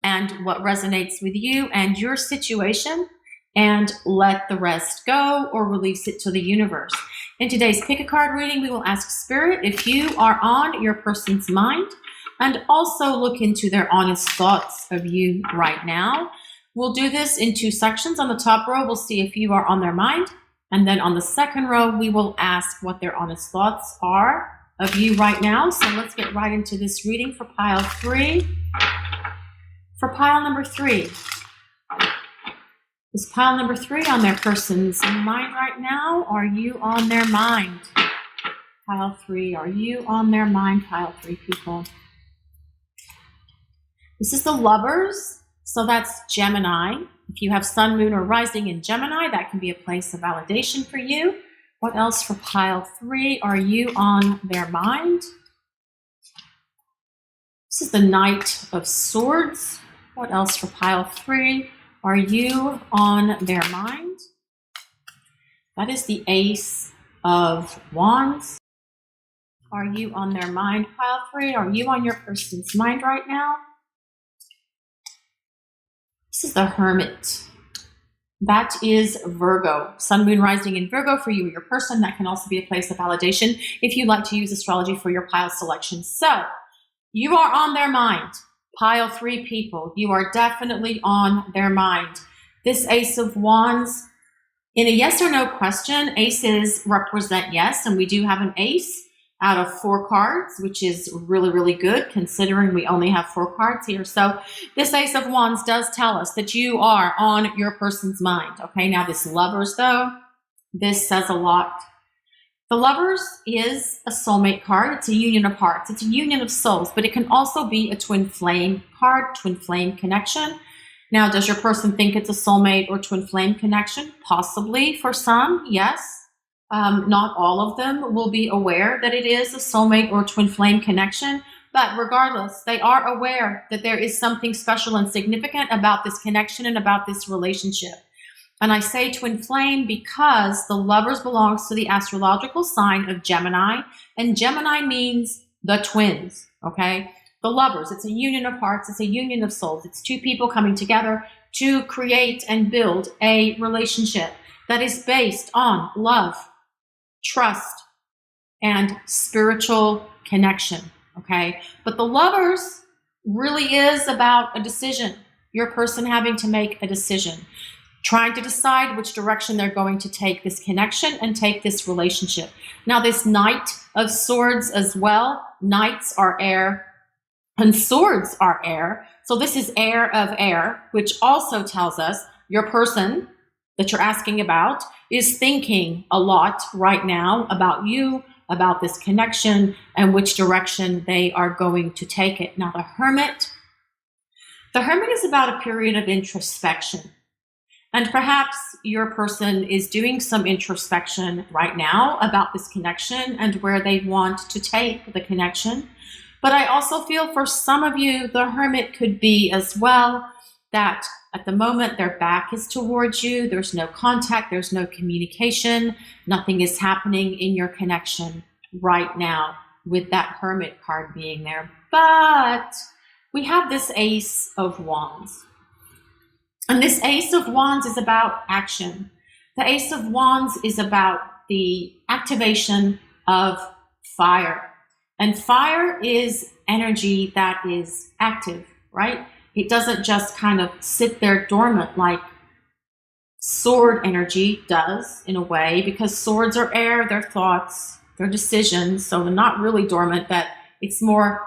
and what resonates with you and your situation, and let the rest go or release it to the universe. In today's pick a card reading, we will ask Spirit if you are on your person's mind, and also look into their honest thoughts of you right now. We'll do this in 2 sections. On the top row, we'll see if you are on their mind. And then on the second row, we will ask what their honest thoughts are of you right now. So let's get right into this reading for pile 3. For pile number 3, is pile number 3 on their person's mind right now? Are you on their mind? Pile 3, are you on their mind, pile 3 people? This is the Lovers. So that's Gemini. If you have sun, moon, or rising in Gemini, that can be a place of validation for you. What else for pile 3? Are you on their mind? This is the Knight of Swords. What else for pile 3? Are you on their mind? That is the Ace of Wands. Are you on their mind, pile 3? Are you on your person's mind right now? This is the Hermit. That is Virgo. Sun, Moon, Rising in Virgo for you or your person. That can also be a place of validation if you'd like to use astrology for your pile selection. So you are on their mind. Pile 3 people. You are definitely on their mind. This Ace of Wands, in a yes or no question, aces represent yes, and we do have an ace out of 4 cards, which is really, really good considering we only have 4 cards here. So this Ace of Wands does tell us that you are on your person's mind. Okay, now this Lovers, though, this says a lot. The Lovers is a soulmate card. It's a union of hearts. It's a union of souls, but it can also be a twin flame card, twin flame connection. Now, does your person think it's a soulmate or twin flame connection? Possibly for some, yes. Not all of them will be aware that it is a soulmate or twin flame connection, but regardless, they are aware that there is something special and significant about this connection and about this relationship. And I say twin flame because the Lovers belongs to the astrological sign of Gemini, and Gemini means the twins, okay? The Lovers, it's a union of hearts, it's a union of souls. It's 2 people coming together to create and build a relationship that is based on love, trust, and spiritual connection, okay? But the Lovers really is about a decision. Your person having to make a decision, trying to decide which direction they're going to take this connection and take this relationship. Now, this Knight of Swords as well, Knights are air and swords are air. So this is air of air, which also tells us your person that you're asking about is thinking a lot right now about you, about this connection, and which direction they are going to take it. Now, the Hermit is about a period of introspection. And perhaps your person is doing some introspection right now about this connection and where they want to take the connection. But I also feel for some of you, the Hermit could be as well that at the moment their back is towards you. There's no contact, there's no communication. Nothing is happening in your connection right now with that Hermit card being there. But we have this Ace of Wands. And this Ace of Wands is about action. The Ace of Wands is about the activation of fire. And fire is energy that is active, right? It doesn't just kind of sit there dormant like sword energy does in a way, because swords are air, they're thoughts, they're decisions. So they're not really dormant, but it's more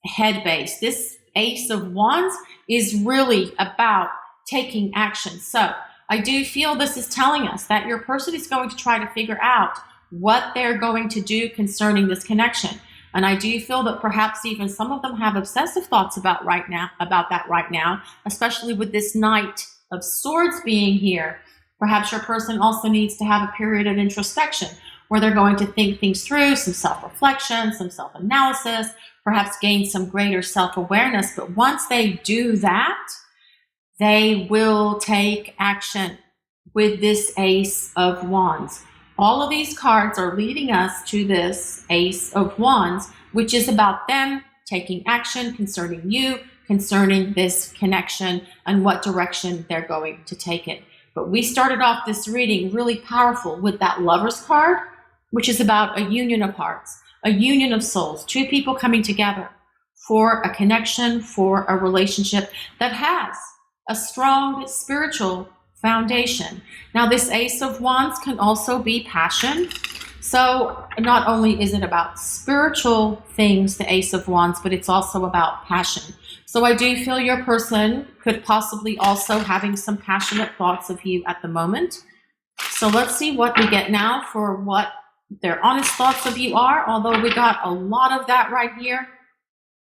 head-based. This Ace of Wands is really about taking action. So I do feel this is telling us that your person is going to try to figure out what they're going to do concerning this connection. And I do feel that perhaps even some of them have obsessive thoughts about that right now, especially with this Knight of Swords being here. Perhaps your person also needs to have a period of introspection where they're going to think things through, some self-reflection, some self-analysis, perhaps gain some greater self-awareness. But once they do that, they will take action with this Ace of Wands. All of these cards are leading us to this Ace of Wands, which is about them taking action concerning you, concerning this connection, and what direction they're going to take it. But we started off this reading really powerful with that Lovers card, which is about a union of hearts, a union of souls, 2 people coming together for a connection, for a relationship that has a strong spiritual foundation. Now, this Ace of Wands can also be passion. So not only is it about spiritual things, the Ace of Wands, but it's also about passion. So I do feel your person could possibly also having some passionate thoughts of you at the moment. So let's see what we get now for what their honest thoughts of you are, although we got a lot of that right here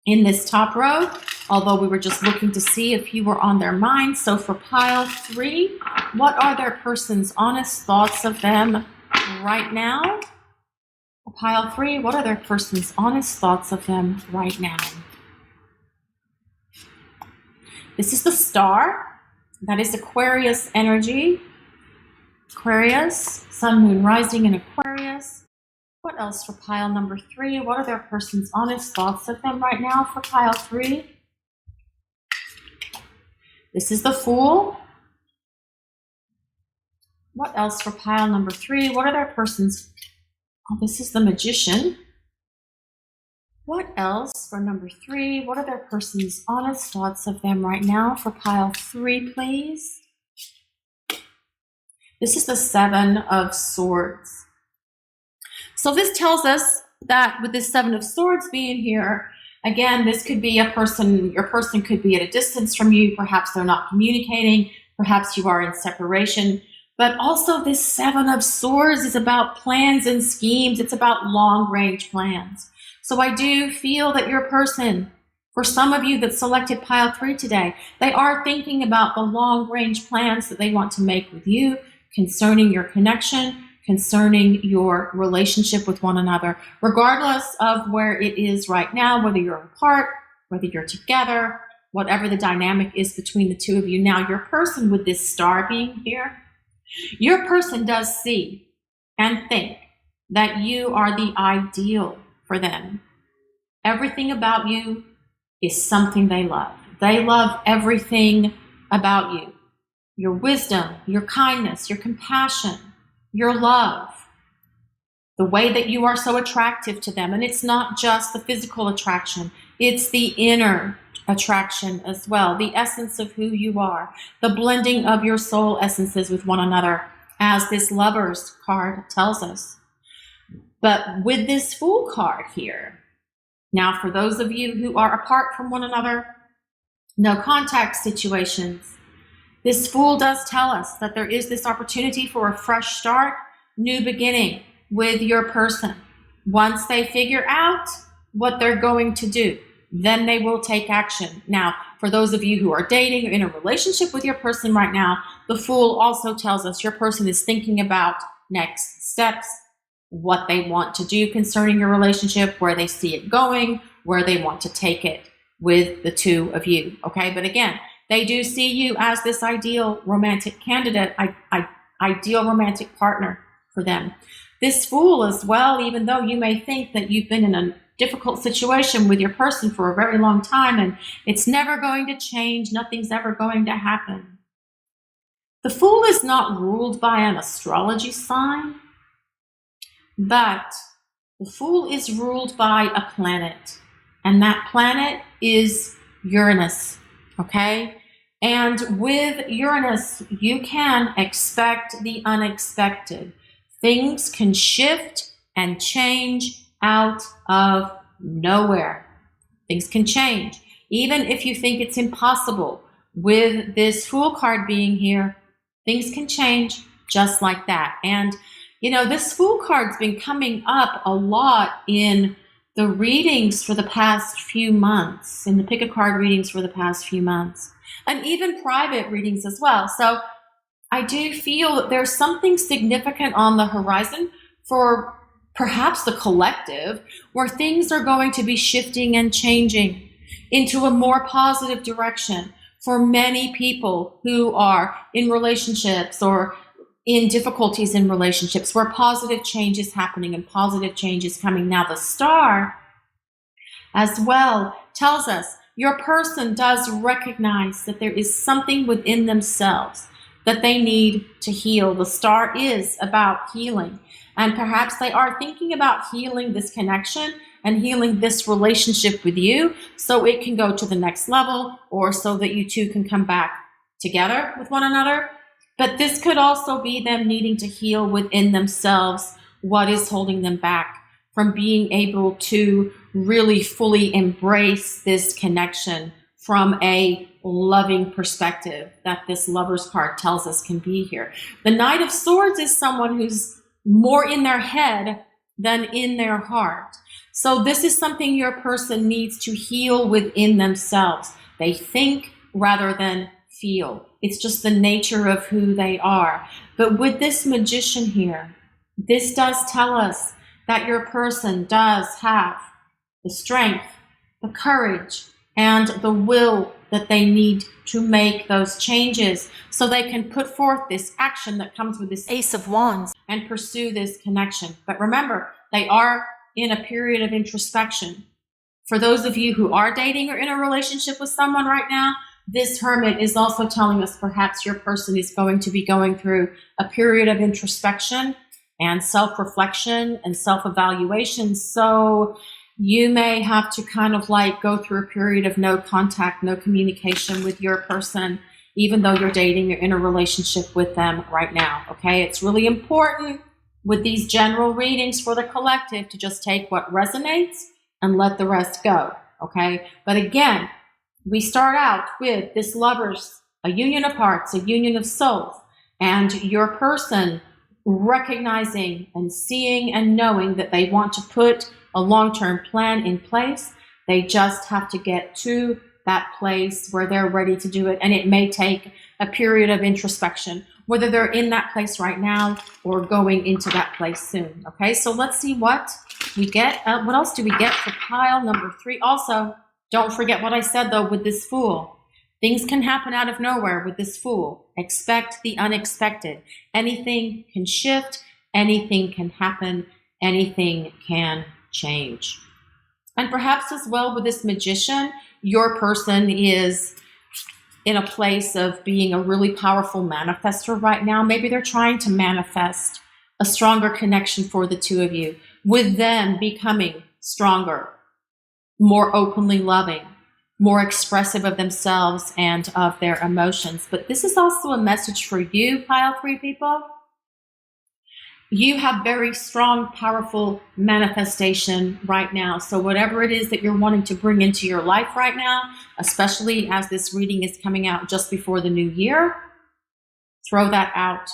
in this top row, although we were just looking to see if you were on their mind. So for pile 3, what are their person's honest thoughts of them right now? Pile 3, what are their person's honest thoughts of them right now? This is the Star. That is Aquarius energy. Aquarius, Sun, Moon, Rising in Aquarius. What else for pile number 3? What are their person's honest thoughts of them right now for pile 3? This is the Fool. What else for pile number 3? What are their person's... Oh, this is the Magician. What else for number 3? What are their person's honest thoughts of them right now for pile 3, please? This is the 7 of Swords. So this tells us that with this 7 of Swords being here, again, this could be a person, your person could be at a distance from you. Perhaps they're not communicating. Perhaps you are in separation. But also this 7 of Swords is about plans and schemes. It's about long-range plans. So I do feel that your person, for some of you that selected pile 3 today, they are thinking about the long-range plans that they want to make with you concerning your connection, concerning your relationship with one another, regardless of where it is right now, whether you're apart, whether you're together, whatever the dynamic is between the two of you. Now, your person with this star being here, your person does see and think that you are the ideal for them. Everything about you is something they love. They love everything about you. Your wisdom, your kindness, your compassion, your love, the way that you are so attractive to them. And it's not just the physical attraction, it's the inner attraction as well, the essence of who you are, the blending of your soul essences with one another, as this Lovers card tells us. But with this Fool card here, now for those of you who are apart from one another, no contact situations, this Fool does tell us that there is this opportunity for a fresh start, new beginning with your person. Once they figure out what they're going to do, then they will take action. Now, for those of you who are dating or in a relationship with your person right now, the Fool also tells us your person is thinking about next steps, what they want to do concerning your relationship, where they see it going, where they want to take it with the two of you, okay? But again, they do see you as this ideal romantic candidate, ideal romantic partner for them. This Fool as well, even though you may think that you've been in a difficult situation with your person for a very long time and it's never going to change, nothing's ever going to happen. The Fool is not ruled by an astrology sign, but the Fool is ruled by a planet, and that planet is Uranus, okay? And with Uranus, you can expect the unexpected. Things can shift and change out of nowhere. Things can change. Even if you think it's impossible, with this Fool card being here, things can change just like that. And you know, this Fool card's been coming up a lot in the readings for the past few months, in the pick a card readings for the past few months, and even private readings as well. So I do feel that there's something significant on the horizon for perhaps the collective, where things are going to be shifting and changing into a more positive direction for many people who are in relationships or in difficulties in relationships, where positive change is happening and positive change is coming. Now, the star as well tells us your person does recognize that there is something within themselves that they need to heal. The star is about healing, and perhaps they are thinking about healing this connection and healing this relationship with you so it can go to the next level, or so that you two can come back together with one another. But this could also be them needing to heal within themselves what is holding them back from being able to really fully embrace this connection from a loving perspective that this Lovers card tells us can be here. The Knight of Swords is someone who's more in their head than in their heart. So this is something your person needs to heal within themselves. They think rather than feel. It's just the nature of who they are. But with this Magician here, this does tell us that your person does have the strength, the courage, and the will that they need to make those changes so they can put forth this action that comes with this Ace of Wands and pursue this connection. But remember, they are in a period of introspection. For those of you who are dating or in a relationship with someone right now, this Hermit is also telling us perhaps your person is going to be going through a period of introspection and self-reflection and self-evaluation. So you may have to kind of like go through a period of no contact, no communication with your person, even though you're dating, you're in a relationship with them right now. Okay, it's really important with these general readings for the collective to just take what resonates and let the rest go. Okay, but again, we start out with this Lovers, a union of hearts, a union of souls, and your person recognizing and seeing and knowing that they want to put a long-term plan in place. They just have to get to that place where they're ready to do it. And it may take a period of introspection, whether they're in that place right now or going into that place soon. Okay, so let's see what we get. What else do we get for pile number 3? Also, don't forget what I said though with this Fool. Things can happen out of nowhere with this Fool. Expect the unexpected. Anything can shift, anything can happen, anything can change. And perhaps as well with this Magician, your person is in a place of being a really powerful manifester right now. Maybe they're trying to manifest a stronger connection for the two of you, with them becoming stronger, more openly loving, more expressive of themselves and of their emotions. But this is also a message for you, pile 3 people. You have very strong, powerful manifestation right now. So whatever it is that you're wanting to bring into your life right now, especially as this reading is coming out just before the new year, throw that out.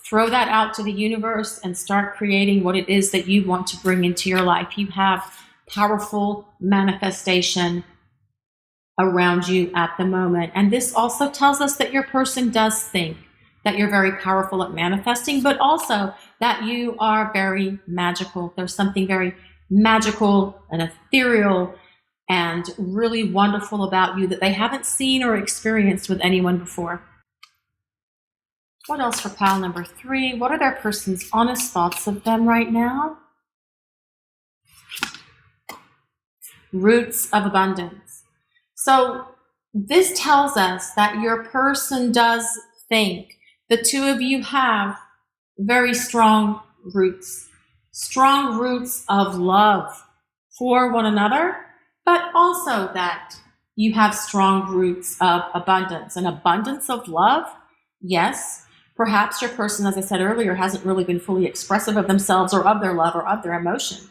Throw that out to the universe and start creating what it is that you want to bring into your life. You have powerful manifestation around you at the moment. And this also tells us that your person does think that you're very powerful at manifesting, but also that you are very magical. There's something very magical and ethereal and really wonderful about you that they haven't seen or experienced with anyone before. What else for pile number 3? What are their person's honest thoughts of them right now? Roots of abundance. So this tells us that your person does think the two of you have very strong roots of love for one another, but also that you have strong roots of abundance, an abundance of love. Yes, perhaps your person, as I said earlier, hasn't really been fully expressive of themselves or of their love or of their emotions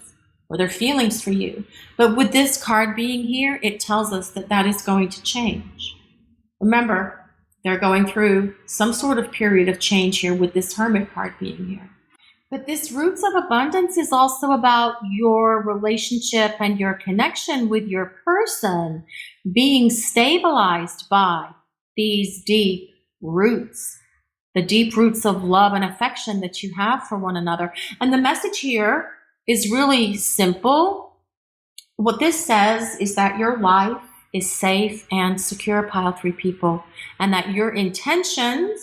or their feelings for you. But with this card being here, it tells us that that is going to change. Remember, they're going through some sort of period of change here with this Hermit card being here. But this Roots of Abundance is also about your relationship and your connection with your person being stabilized by these deep roots, the deep roots of love and affection that you have for one another. And the message here is really simple. What this says is that your life is safe and secure, pile 3 people, and that your intentions,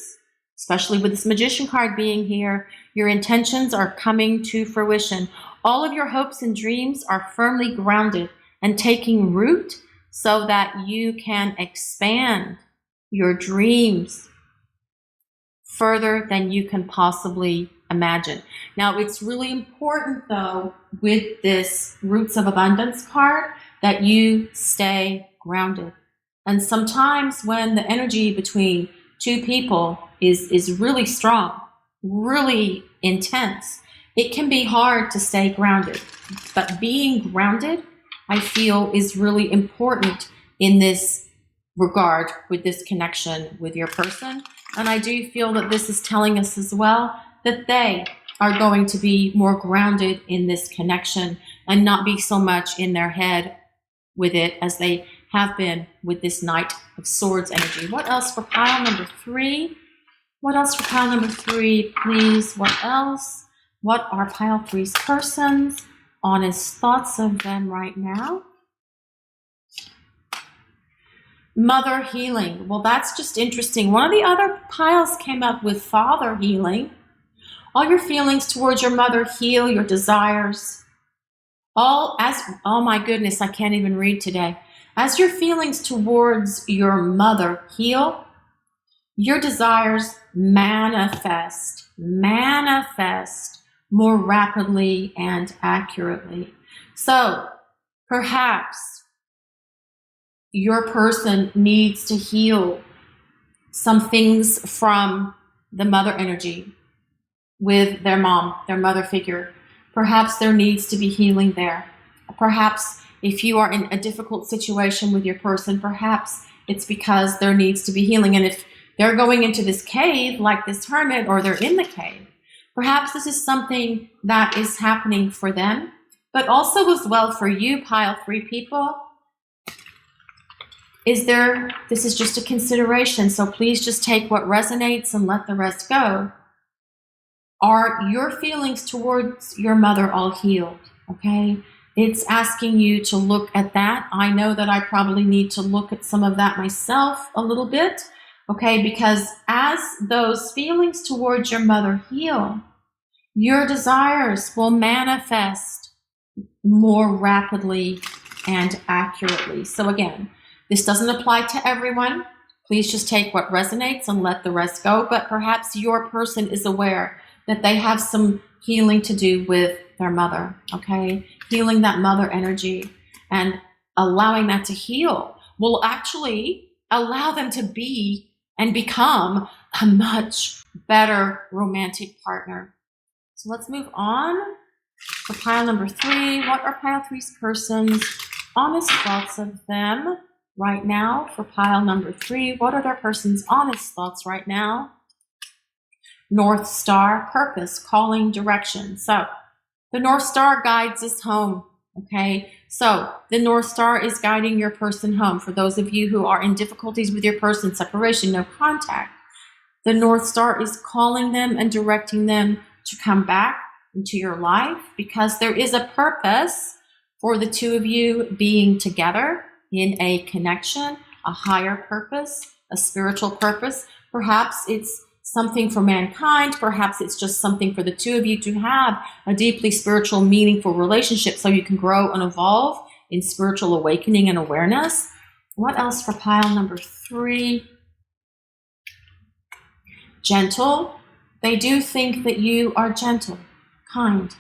especially with this Magician card being here, your intentions are coming to fruition. All of your hopes and dreams are firmly grounded and taking root so that you can expand your dreams further than you can possibly imagine. Now, it's really important, though, with this Roots of Abundance card that you stay grounded. And sometimes when the energy between two people is really strong, really intense, it can be hard to stay grounded. But being grounded, I feel, is really important in this regard with this connection with your person. And I do feel that this is telling us as well that they are going to be more grounded in this connection and not be so much in their head with it as they have been with this Knight of Swords energy. What else for pile number 3? What else for pile number 3, please? What else? What are pile 3's person's honest thoughts of them right now? Mother healing. Well, that's just interesting. One of the other piles came up with father healing. All your feelings towards your mother heal, your desires. Oh my goodness, I can't even read today. As your feelings towards your mother heal, your desires manifest more rapidly and accurately. So perhaps your person needs to heal some things from the mother energy with their mom, their mother figure. Perhaps there needs to be healing there. Perhaps if you are in a difficult situation with your person, perhaps it's because there needs to be healing. And if they're going into this cave like this hermit, or they're in the cave, perhaps this is something that is happening for them, but also as well for you, pile 3 people. This is just a consideration, so please just take what resonates and let the rest go. Are your feelings towards your mother all healed? Okay, it's asking you to look at that. I know that I probably need to look at some of that myself a little bit, okay, because as those feelings towards your mother heal, your desires will manifest more rapidly and accurately. So again, this doesn't apply to everyone. Please just take what resonates and let the rest go. But perhaps your person is aware that they have some healing to do with their mother, okay? Healing that mother energy and allowing that to heal will actually allow them to be and become a much better romantic partner. So let's move on for pile number 3. What are pile 3's person's honest thoughts of them right now? For pile number 3, what are their person's honest thoughts right now? North Star, purpose, calling, direction. So the North Star guides us home, okay? So the North Star is guiding your person home. For those of you who are in difficulties with your person, separation, no contact, the North Star is calling them and directing them to come back into your life, because there is a purpose for the 2 of you being together in a connection, a higher purpose, a spiritual purpose. Perhaps it's something for mankind. Perhaps it's just something for the 2 of you to have a deeply spiritual, meaningful relationship so you can grow and evolve in spiritual awakening and awareness. What else for pile number 3? Gentle. They do think that you are gentle, kind,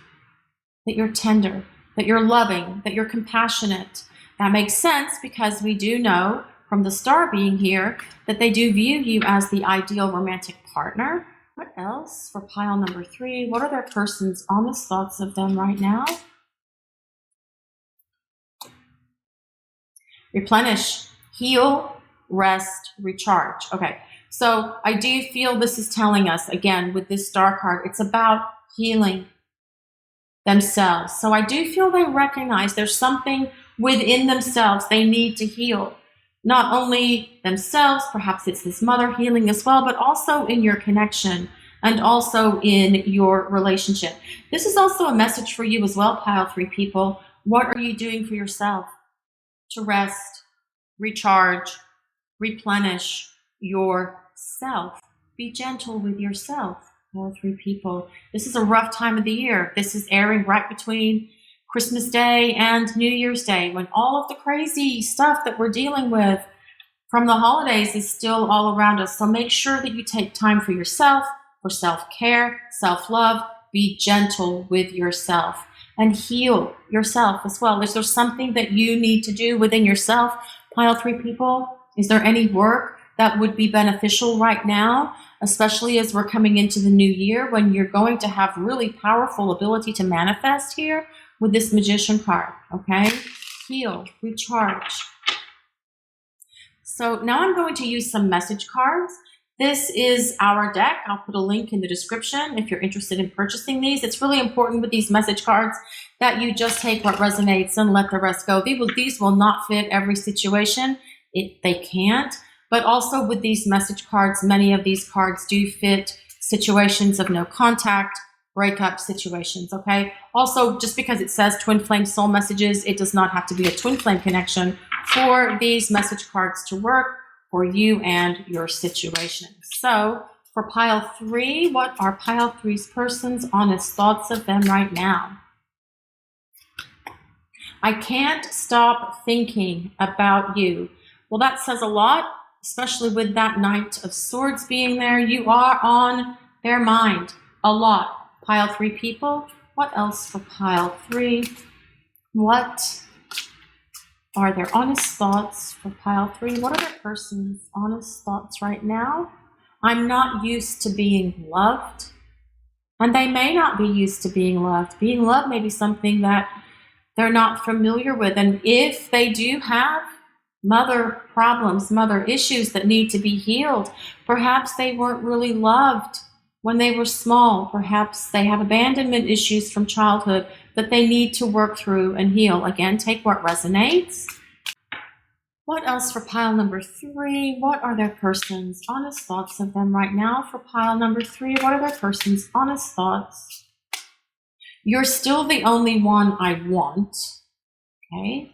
that you're tender, that you're loving, that you're compassionate. That makes sense because we do know from the star being here that they do view you as the ideal romantic partner. What else for pile number 3? What are their person's honest thoughts of them right now? Replenish, heal, rest, recharge. Okay, so I do feel this is telling us, again, with this star card, it's about healing themselves. So I do feel they recognize there's something within themselves they need to heal. Not only themselves, perhaps it's this mother healing as well, but also in your connection and also in your relationship. This is also a message for you as well, pile 3 people. What are you doing for yourself to rest, recharge, replenish yourself? Be gentle with yourself, pile 3 people. This is a rough time of the year. This is airing right between Christmas Day and New Year's Day, when all of the crazy stuff that we're dealing with from the holidays is still all around us. So make sure that you take time for yourself, for self-care, self-love. Be gentle with yourself and heal yourself as well. Is there something that you need to do within yourself, pile 3 people? Is there any work that would be beneficial right now, especially as we're coming into the new year, when you're going to have really powerful ability to manifest here with this Magician card, okay? Heal, recharge. So now I'm going to use some message cards. This is our deck. I'll put a link in the description if you're interested in purchasing these. It's really important with these message cards that you just take what resonates and let the rest go. These will not fit every situation. They can't. But also with these message cards, many of these cards do fit situations of no contact, breakup situations, okay? Also, just because it says twin flame soul messages, it does not have to be a twin flame connection for these message cards to work for you and your situation. So for pile 3, what are pile 3's person's honest thoughts of them right now? I can't stop thinking about you. Well, that says a lot, especially with that Knight of Swords being there. You are on their mind a lot. Pile 3 people. What else for pile 3? What are their honest thoughts for pile 3? What are their person's honest thoughts right now? I'm not used to being loved. And they may not be used to being loved. Being loved may be something that they're not familiar with. And if they do have mother problems, mother issues that need to be healed, perhaps they weren't really loved when they were small. Perhaps they have abandonment issues from childhood that they need to work through and heal. Again, take what resonates. What else for pile number 3? What are their person's honest thoughts of them right now for pile number 3? What are their person's honest thoughts? You're still the only one I want. Okay.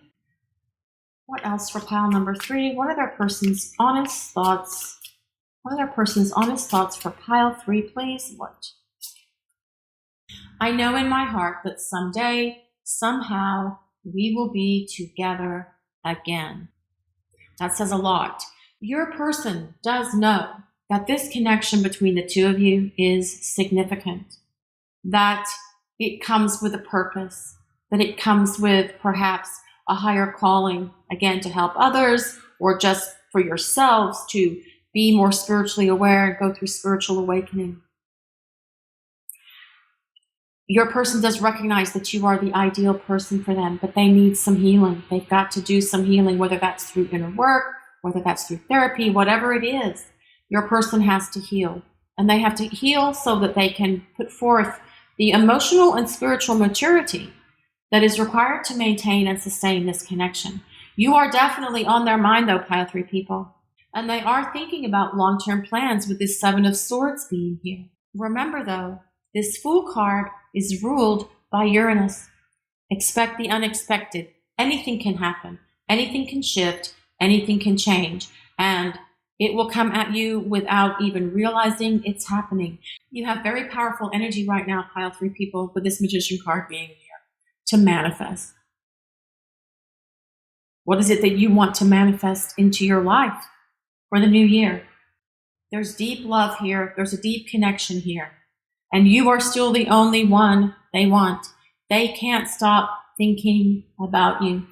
What else for pile number 3? What are their person's honest thoughts? What are their person's honest thoughts for pile 3, please? What? I know in my heart that someday, somehow, we will be together again. That says a lot. Your person does know that this connection between the two of you is significant, that it comes with a purpose, that it comes with perhaps a higher calling, again, to help others or just for yourselves to be more spiritually aware and go through spiritual awakening. Your person does recognize that you are the ideal person for them, but they need some healing. They've got to do some healing, whether that's through inner work, whether that's through therapy, whatever it is. Your person has to heal. And they have to heal so that they can put forth the emotional and spiritual maturity that is required to maintain and sustain this connection. You are definitely on their mind, though, pile 3 people. And they are thinking about long-term plans with this 7 of Swords being here. Remember, though, this Fool card is ruled by Uranus. Expect the unexpected. Anything can happen. Anything can shift. Anything can change. And it will come at you without even realizing it's happening. You have very powerful energy right now, pile 3 people, with this Magician card being here to manifest. What is it that you want to manifest into your life for the new year? There's deep love here. There's a deep connection here. And you are still the only one they want. They can't stop thinking about you.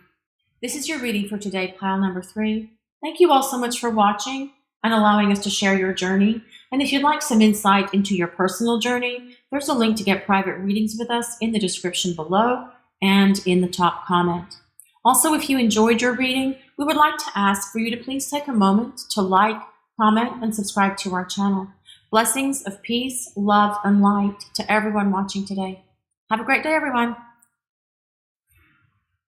This is your reading for today, pile number 3. Thank you all so much for watching and allowing us to share your journey. And if you'd like some insight into your personal journey, there's a link to get private readings with us in the description below and in the top comment. Also, if you enjoyed your reading, we would like to ask for you to please take a moment to like, comment, and subscribe to our channel. Blessings of peace, love, and light to everyone watching today. Have a great day, everyone.